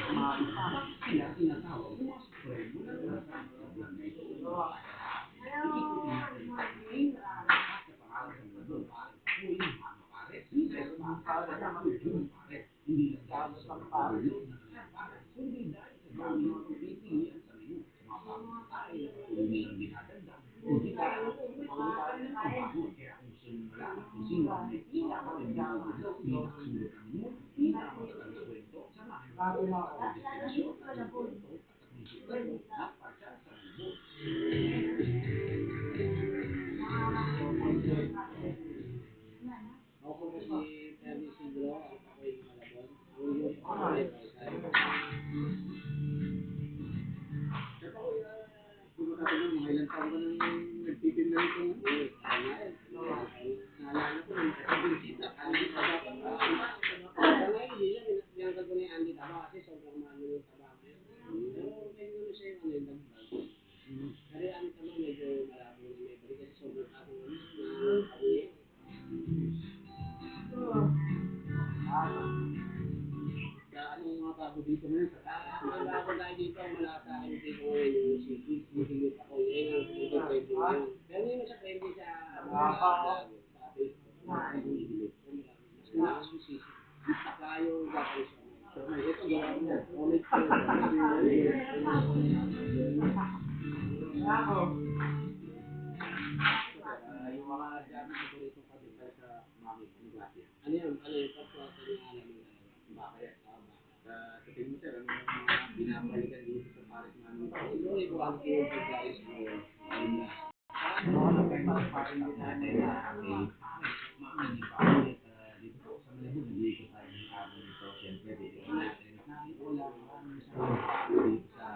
bakit sila tinatawag ng mga supremo na nasa program na ito? Ikikutin natin ang ating sa pangalan ng Lord Pares. Ako yung Mama Pares, Princess Pares, at ako yung Pares. Hindi lang dahil sa overload na kanilang Pares, kundi dahil sa dami ng pagpipilian sa menu sa mga bagong tayo na patuloy nilang dinadagdag. Hindi dahil sa pagpapalala ng pagbago, kaya kung gusto nyo malaman kung sino ang may pinakamatindang overload, pinakasulit ng menu, pinakamatagal na kwento, samahan natin ang destinasyon at ang kwento at ang supremo na pagsasalubong. Ako po si Ferdy Isidro at ako'y Malabon. Ang iyong pangalan ay At ako, pumunta ko ng mga ilang taon ka nang nagtitinda nito. Naalala ko nung bisita, Andy Taba pa. Hanggang ngayon, hindi na, pinagkagod ko na yung Andy Taba kasi sobrang mahal yung taba ngayon. Pero may ano siya yung yung dagdag. Pero yung Andy Taba medyo malabo na may balik kasi sobrang akong na anong mga bago dito ngayon sa taas. Mga bago tayo dito, malaka sa akin dito ngayon yung sisingit ako. Yun ang trending ngayon. Pero yun sa trending sa Facebook. Mas malakas yung sisig. Saka yung Japanese one. So, ito gawa mo yan. Ulit ko. Yung mga dami paborito pa din sa mami. Ano yan? Ano yung kapwa sa mga alam mo? Bakit? Sa tingin mo sir, ano yung mga binabalik hindi ko alam kung yung pagkain mo. Ayun na. natin na makinig pa ulit dito po sa Malabon. Nag-iikot tayo ng araw nito. Siyempre, dito natin. Wala maraming sa dito sa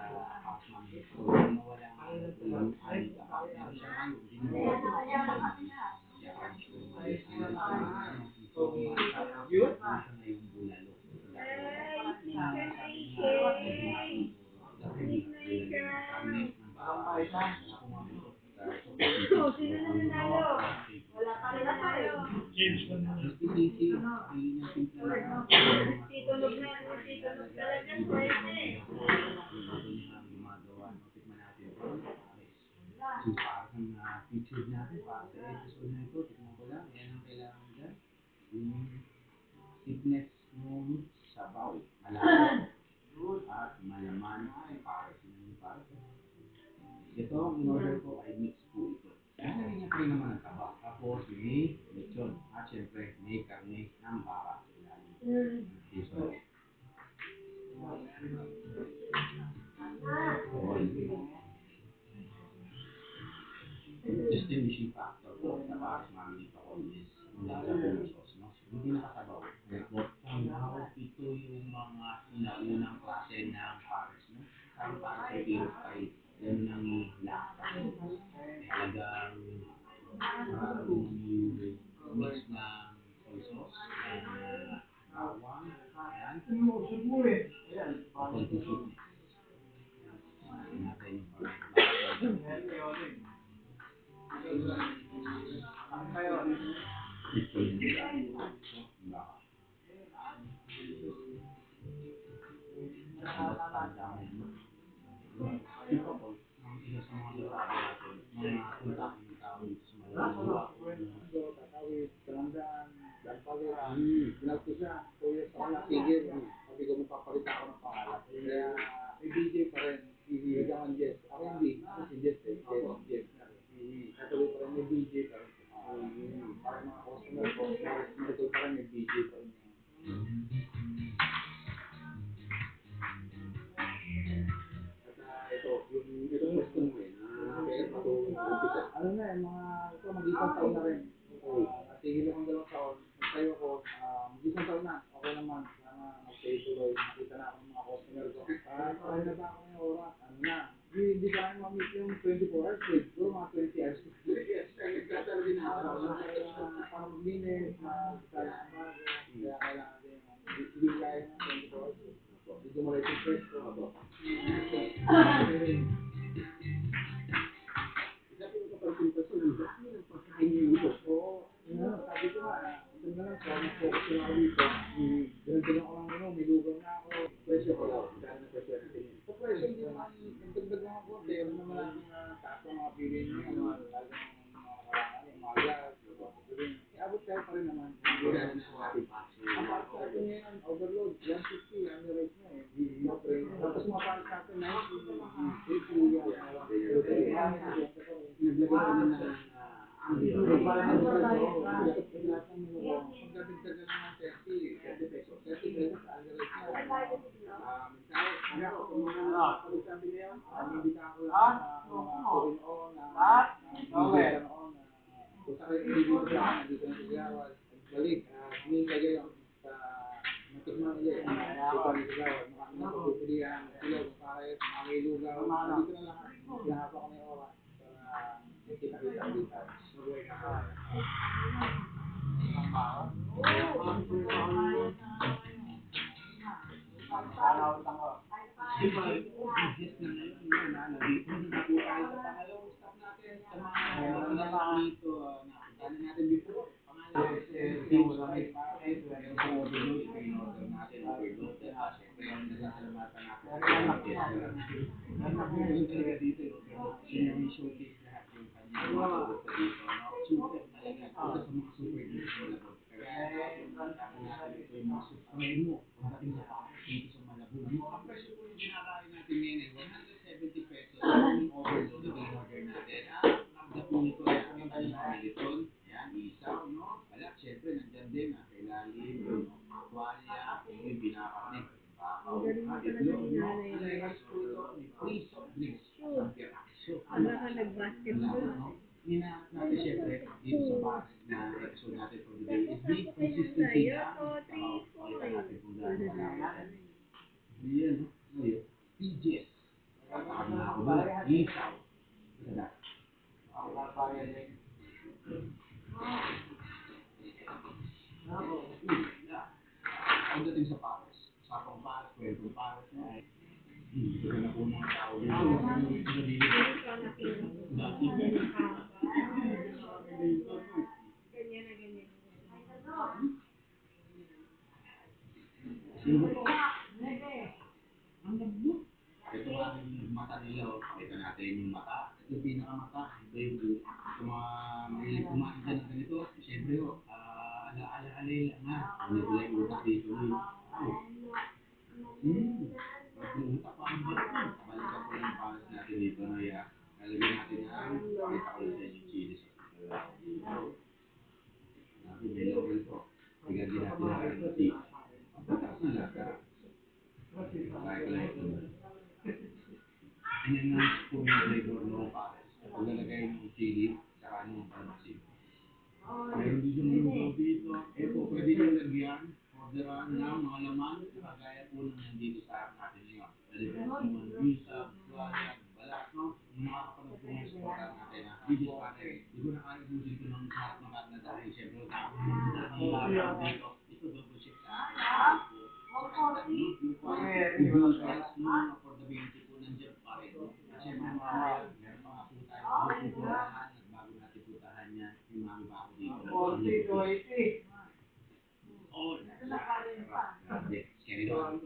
house namin. So, wala nga yung ay kapag meron siya lang, hindi mo yun na yung bulalo. Sino na nanalo? Wala pa rin nanalo. James lang na. Titunog na, titunog talaga, pwede. Featured natin para sa episode na ito. Tignan ko lang. Yan ang kailangan dyan. Yung thickness ng sabaw. Malaki. At malaman. Para sa mga para sa ito, ang in-order ko ay mix po ito. Dahil niya pa rin naman ang taba. Tapos may lechon. At syempre, may karne ng baka. So, distinguishing factor po na para sa mga dito ko is yung lalagyan ng sauce, no? Hindi nakasabaw. But somehow, ito yung mga sinaunang klase ng pares, no? Ang pares ay Filipino style. Ganun ang lasa. Talagang yung mix ng soy sauce, bawang, yan. Konti sweetness. Natin yung parang Pinag ko siya, 2 years ako natigil. Sabi ko, magpapalit ako ng pangalan. Kaya, may BJ pa rin. Hihiga ang Jess. Ako yung B. Ako si Jess. Jess. Katuloy pa rin, may BJ pa rin. Para mga customer ko, marito pa rin, may BJ pa rin. At ito, yung pwesto mo kailan pa ito umpisa? Ano na mga mag-isang taon na rin. Natigil akong 2 taon. Nagtayo ako, mag-isang taon na. Okay naman, sana mag-stay tuloy. Nakita na ako ng mga customer ko. Parang na ba ako ng oras? Ano na? Hindi ka kayo mamit yung 24 hours. So, mga 20 hours. Nagkatala din ako. Para mag-linis, mag-style ng bago. Kaya kailangan din. Hindi kaya ng 24 hours. Hindi mo rin yung pwesto. Sabi ko kapag simpasyon, dami ng pagkain yung ito. Oo, sabi ko nga, ito na lang, focus na ako dito. Ganun ako lang may lugaw na ako. Presyo ko lang, dahil na presyo natin yun. Sa presyo, hindi naman, nagdagdag mga konti, alam naman natin na taas ang mga piliin nyo, lalo ng mga karangan, yung mga gas, abot tayo pa rin naman. Ang pares natin ngayon, overload, 150, ang rate na tapos mga pares natin, 90, 80, naglagay kami na pagdadagdagan ng 30 pesos. 30 pesos, ang rate na. Pagsabi niya, nabibita ako lang mga Purinoon, kung sa kayo dito sa dito na sigawad, balik, minta kayo sa matikman ulit. Dito na sigawad, marami na pagpipilihan, silog, pares, mga lugaw, dito na lahat. Lahapa ko na yung oras para kita-kita dito. Mabuhay ka pa. business na ngayon na nandito na po tayo sa pangalawang stop natin sa mga dito napunta na natin before. Pangalawang sa overload, in-order natin overload. Siyempre, nasasalamatan natin sa mga talaga dito yung showcase lahat yung kanyang produkto dito. Super talaga. Ito sa mga super dito sa Malabon. Kaya natin ito yung mga supremo pagdating sa package dito sa Malabon. Ang presyo po yung ginakain natin ngayon ay 170 pesos yung overload na in-order natin. Ang po nito ay aking pamiliton. Yan, isaw, no? Wala, syempre, nandyan din, sa ilalim, tuwalya, yung binakarne. Itlog, no? Ang rice po ito, may free soft drinks. na ako doon. Isaw. Basta pagdating sa Paris, usapang Paris, kwentong Paris na hindi ko na po mga tao dito. Dati. Ganyan na ganyan. Sino po? Ang lambot. Ito ang mata nila, pakita natin yung mata. Ito yung pinakamata. Ito yung mga mahilig kumain dyan ng ganito. Siyempre ho, ala-ala-alay lang ha. Ano ko lang yung utak dito yun. Yung utak pa ang balat yun. Balikan ko lang pares natin dito na yan. Lalagyan natin na, pakita ko lang sa inyo chili sa natin may laurel po. Tignan din natin ang kasi. Pagkakas na lasa. Try ko lang ito. Enhance po yung flavor ng pares. Paglalagay ng chili, saka ng pansin. Meron din yung lugaw dito. Ito, pwede nyo lagyan. Orderan ng mga laman. Kagaya po ng nandito sa natin ngayon. Pwede po naman visa, buwan, balat, no? Yung nakakapanood po ng supportan natin na video spanner. Hindi ko nakalimutin ko ng sarap ng karna dahil siyempre ang laman dito. Ito double check sa atin. Yung price ng affordability po nandiyan pa rin. Kasi mamaya, meron pa nga po tayo pupuntahan at bago natin puntahan yan, yung mami pa ako dito. Oh, grabe. Carry on.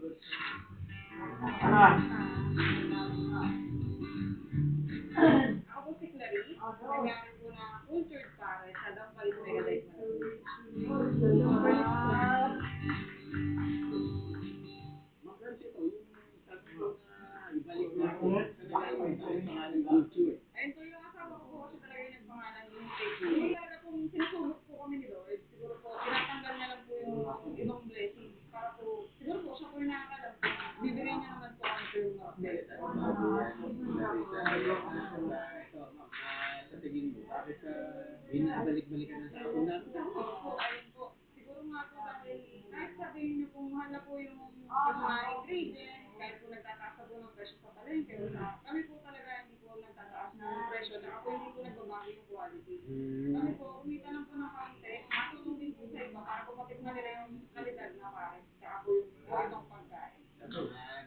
Ako po si Clarice. Nagari po na cultured para sa Dampalit Megadite Manila. Mag-ransit ko, yung sabi ko na ibalik na ako. Ibalik pangalan culture. Ayun po yung asawa ko po kasi talaga yung nagpangalan yung take. Talaga pong sinusubok po kami ni Lord. Siguro po, tinatanggal niya lang po yung ibang blessing. Para po, siguro po, siya po yung nakakalam po. Bibigyan niya naman po ang term of death. Sa tingin mo, bakit binabalik-balikan na sa ako na? Ayun po, siguro nga po dahil kahit sabihin niyo kung mahal na po yung mga ingredients, kahit po nagtataas na po ng presyo sa palengke, kami po talaga hindi po nagtataas ng presyo, at po hindi po nagbabago yung quality. Kami po, umita lang po ng kaunti, matulong din po sa iba para po matikman nila yung kalidad na pares, saka po yung ibang pagkain.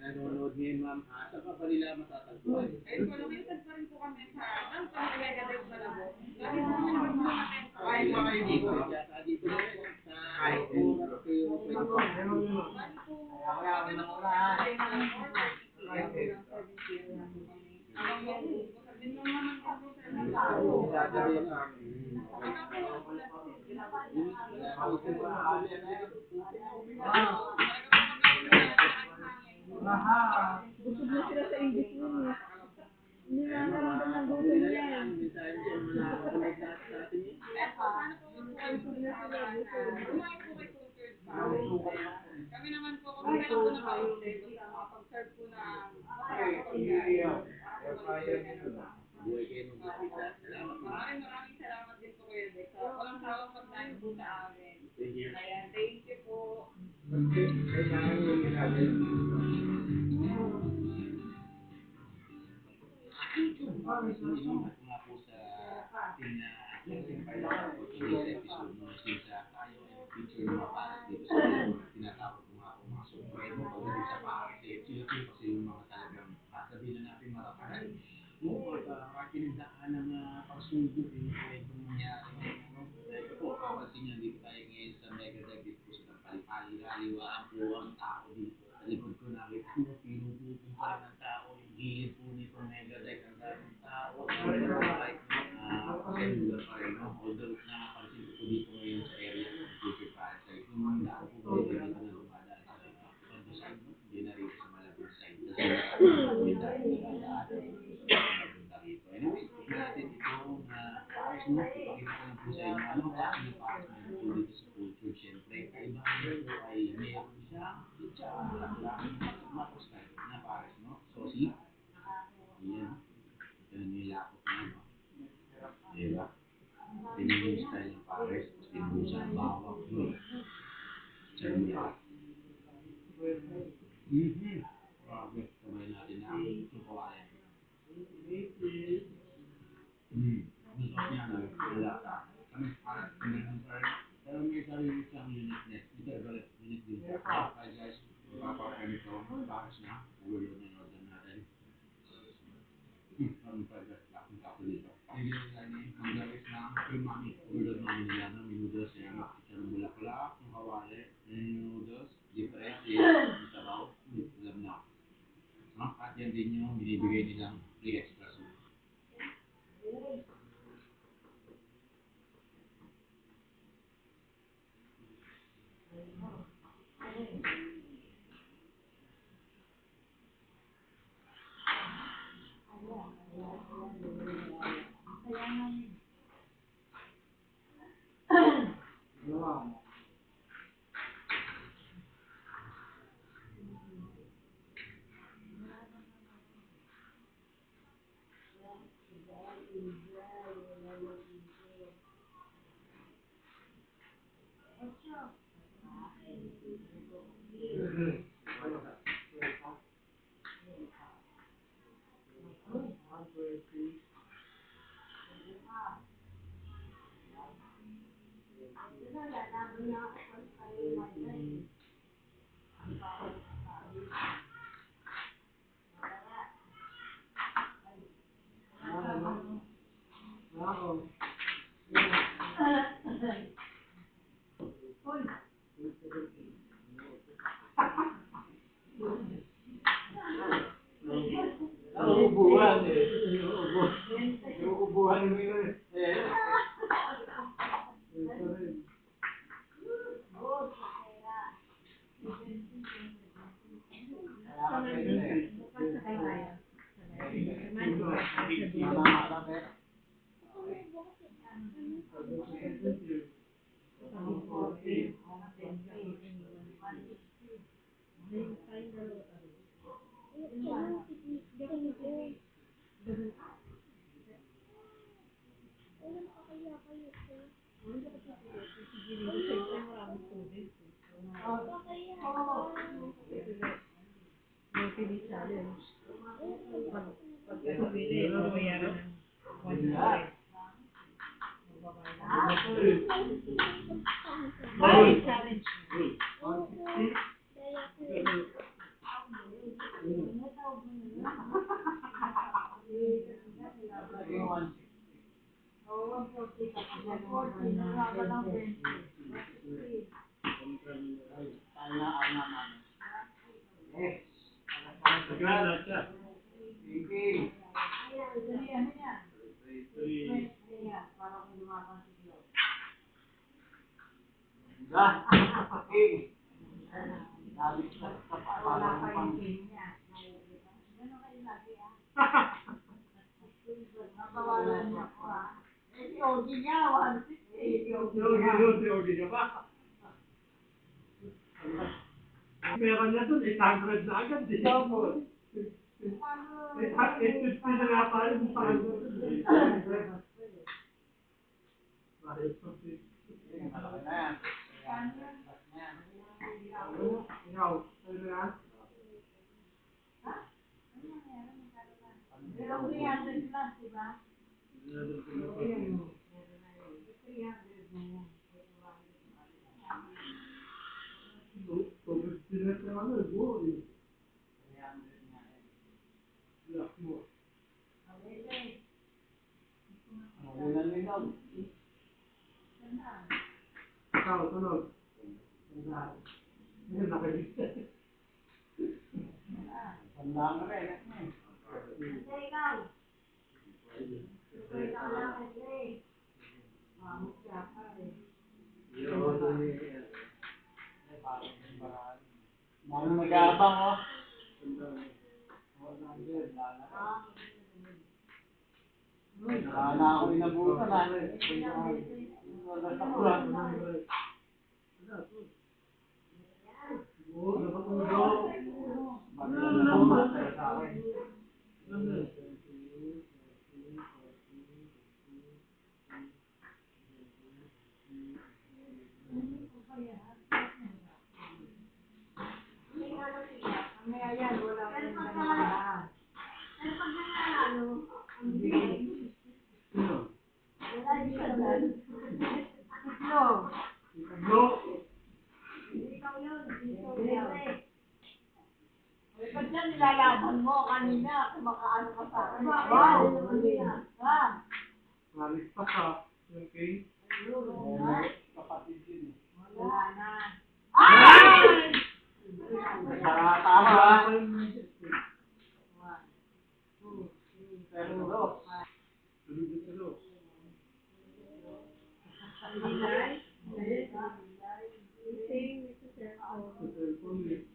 Nanonood ngayon, ma'am. Saan pa nila matatagpuan? Ayun po, lumisan pa rin po kami sa Dampalit Megadite Malabo. Lagi po kami nagmamaten sa Dito na rin. Sa oras kayo pwede po. Bali po, kami na po sa ng 4:30 p.m. hanggang 7 p.m. na po kami. Hanggang mag-uwi. Kasi din lang naman po po sa mga Saturday na. Pagka po yung ulan po, Busog na sila sa English nun eh. Hindi na naramdaman ng gutom yan. Minsan siya mga kapatid sa atin eh. sana po mag-uwi po sa mga na kumain po kay Cultured Paris. Kami naman po, kung kailan po na kaunti, basta makapag-serve po ng masarap na pagkain. Para po mag-uwi ka na. Buhay kayo ng bisita. Salamat po. Maraming salamat din po Kuya Dex sa walang sawang pagdahin po sa amin. Thank you. Ayan, thank you po. Salamat nga po sa ating blessing by for today's episode no since tayo ay feature mga pares dito sa tinatawag ko nga po mga supremo pagdating sa pares sila po kasi yung mga talagang sabihin na natin matatagal no pag kinagdaan ng pagsugo yung kwentong nangyari ito po kapansin niyo dito tayo ngayon sa Mega Drive dito po sa Tampalipali-haliwaan po ang tao dito sa likod ko nakita mo pinuputong pa rin ang tao yung gilid po nito Mega Drive ang daming tao cellular pa rin no although nakapansin ko po dito ngayon sa area ng Future Paris ay yung daan po po dito na dumadaan sa Tondo side no hindi na rito sa Malabon side kasi may daan dumadaan anyway natin itong Paris no ipakita ko lang po sa inyo anong klase ng Paris meron po dito sa culture syempre kaibahan po ay meron siyang matos na Paris no saucy yan ganun yung lapot na no diba ganun yung style ng Paris tapos pinusa ang bawang no sarap grabe kamay natin na yung kawain wala ka. Pero may sarili siyang uniqueness. Unique din siya. Kaya guys, magpapakamit ko. Bakit na? Overload na yung order natin. Parang pagkat laking kapo dito. Hindi nila ni Mangaris ng umami. Overload namin nila ng noodles. Yan, isa ng bulaklak, ng kawali, ng noodles, different, yung sabaw, alam na. At yan din yung binibigay nilang free extra soup. Nauubuhan eh. Nauubuhan mo yun. Pera niya doon, 800 na agad. Di ba po? 850 na nga tayo sa kanya. Bakit pa si? Malaki na yan. Ikaw, sa'yo na yan? Tubig sinet na ano, buo eh. Lak mo. Ikaw, sunod. Ngayon, nakabisa. Tandaan ka rin. Mami mag-aabang oh. Nakana ako inabutan ah. Wala sa kulang. Oo, nakatulog. Maganda ng master sa akin. Malis pa ka. Okay? Kapatid yun eh. Tama. Pero dos. Tulog sa loob. Sa cellphone eh.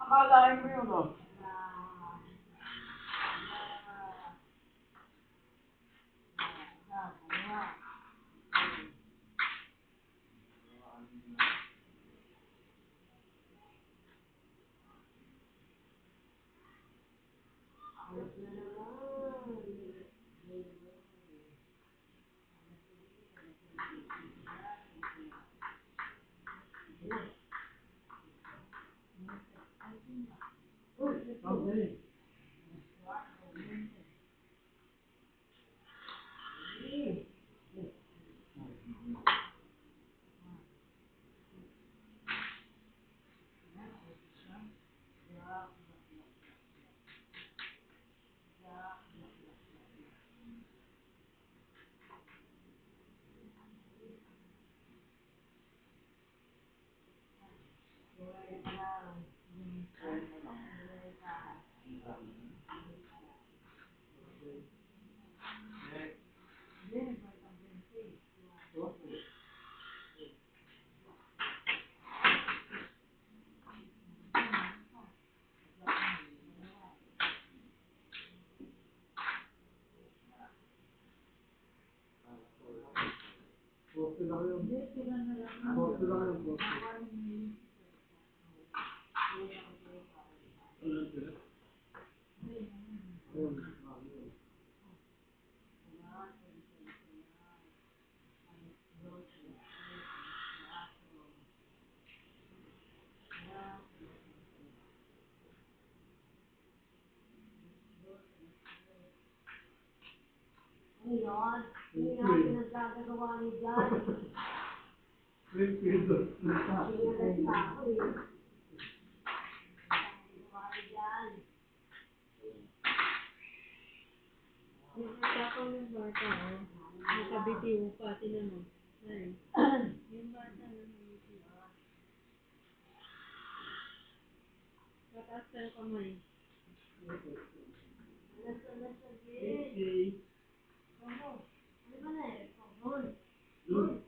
Akalain mo yun oh. Okay. Poste lang yun. Poste lang yun. Poste. Tapos yung bata, oh. Nakabitiw pa, tinan mo. Ay. Yung bata na nakabitiw. Tataas ka yung kamay.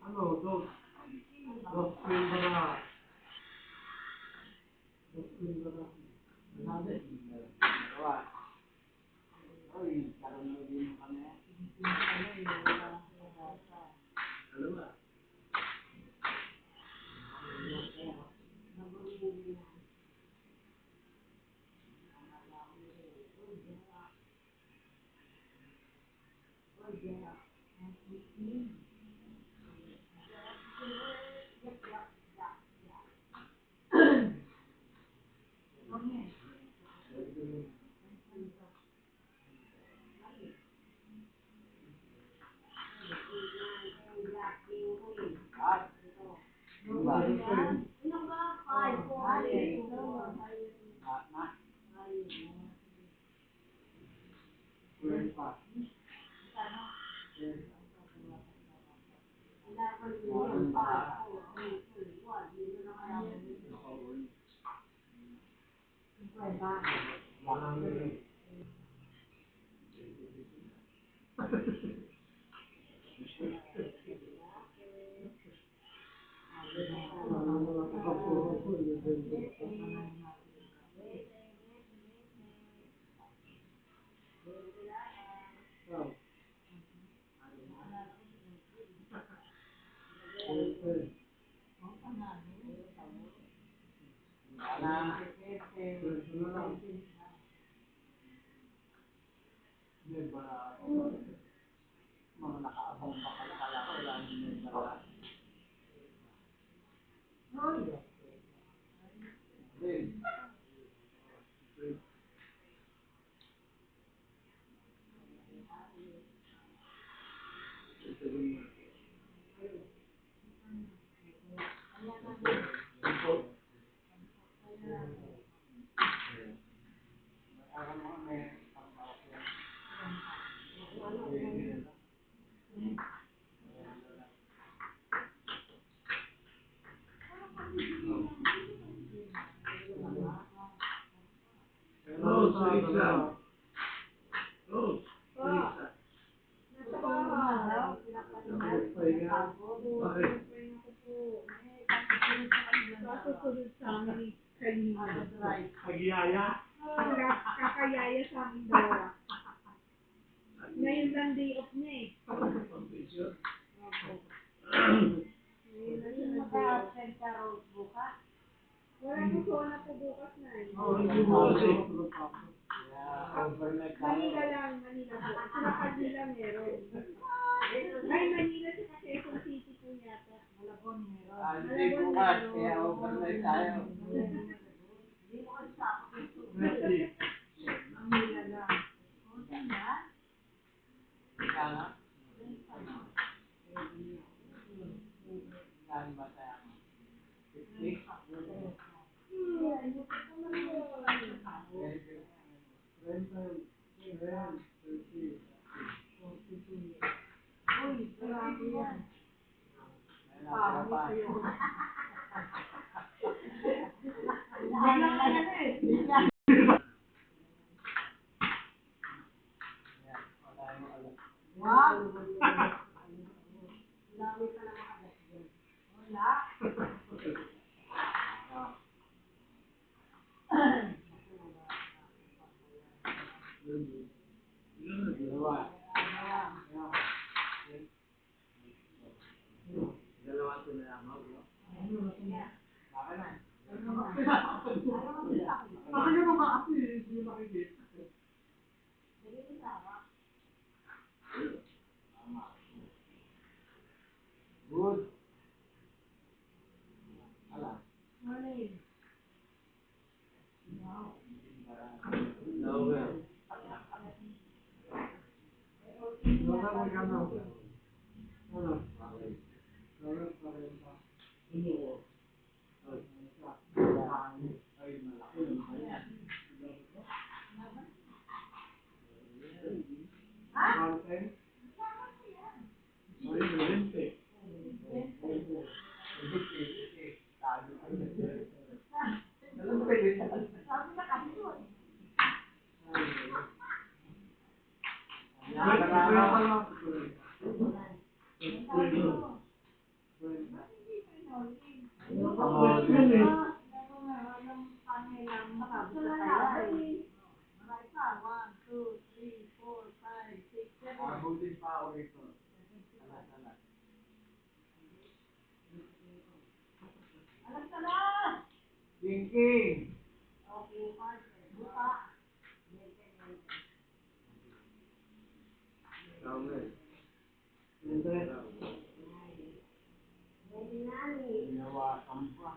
Ano, dos. Dos screen ba na? Dos screen ba na? Dalawa. Uy, karoon mo din yung kanya. Dalawa. Mga nakaabang pa pala ko, wala nang may bala. Rose, Lisa. Rose, Lisa. Bakit? Kasusunod sa amin kanina. Pag-iyaya? Kakayaya sa amin dalawa. Ngayon lang day off niya eh. Pag-iyaya? Ngayon lang siya nag-day off. Wala po zona po bukas na eh. Hindi mo kasi. Overnight Manila lang, Manila po. Sila Manila meron. Ay, Manila sa Quezon City po yata. Malabon meron. Hindi bukas, kaya overnight tayo. Manila lang. Kaya saan ba tayo? 50? Uy, marami yan. Dalawa ito na lang, no? Baka na. Baka naman ba kasi hindi makikita. Good. Ala. Morning. No, well. Abutin pa ako rito. Salat-salat. King. Samuel. Hinawakan pa.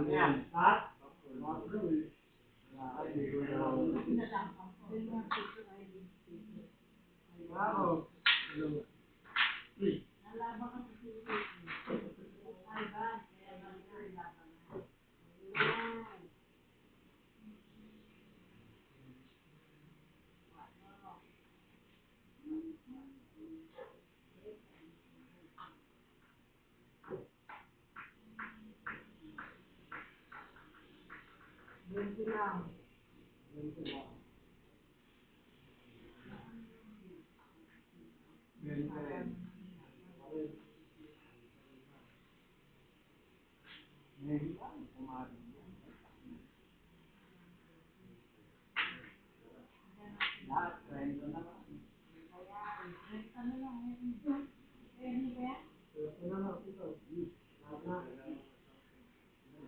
Yan.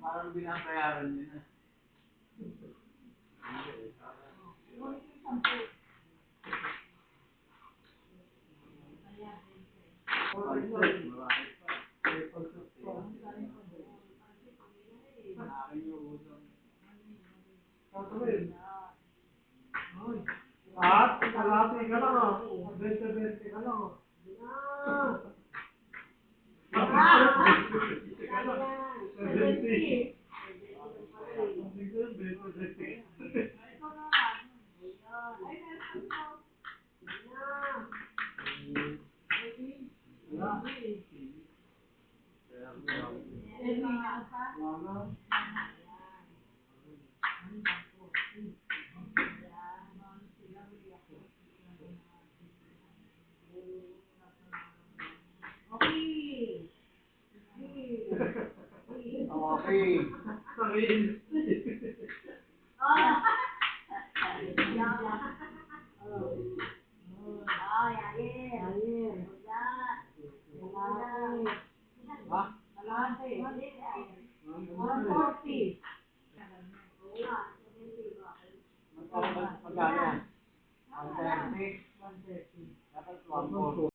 Parang binabayaran nila. At, kalahati ka lang ah. 20-20 ka lang ah. Okay. Sorry.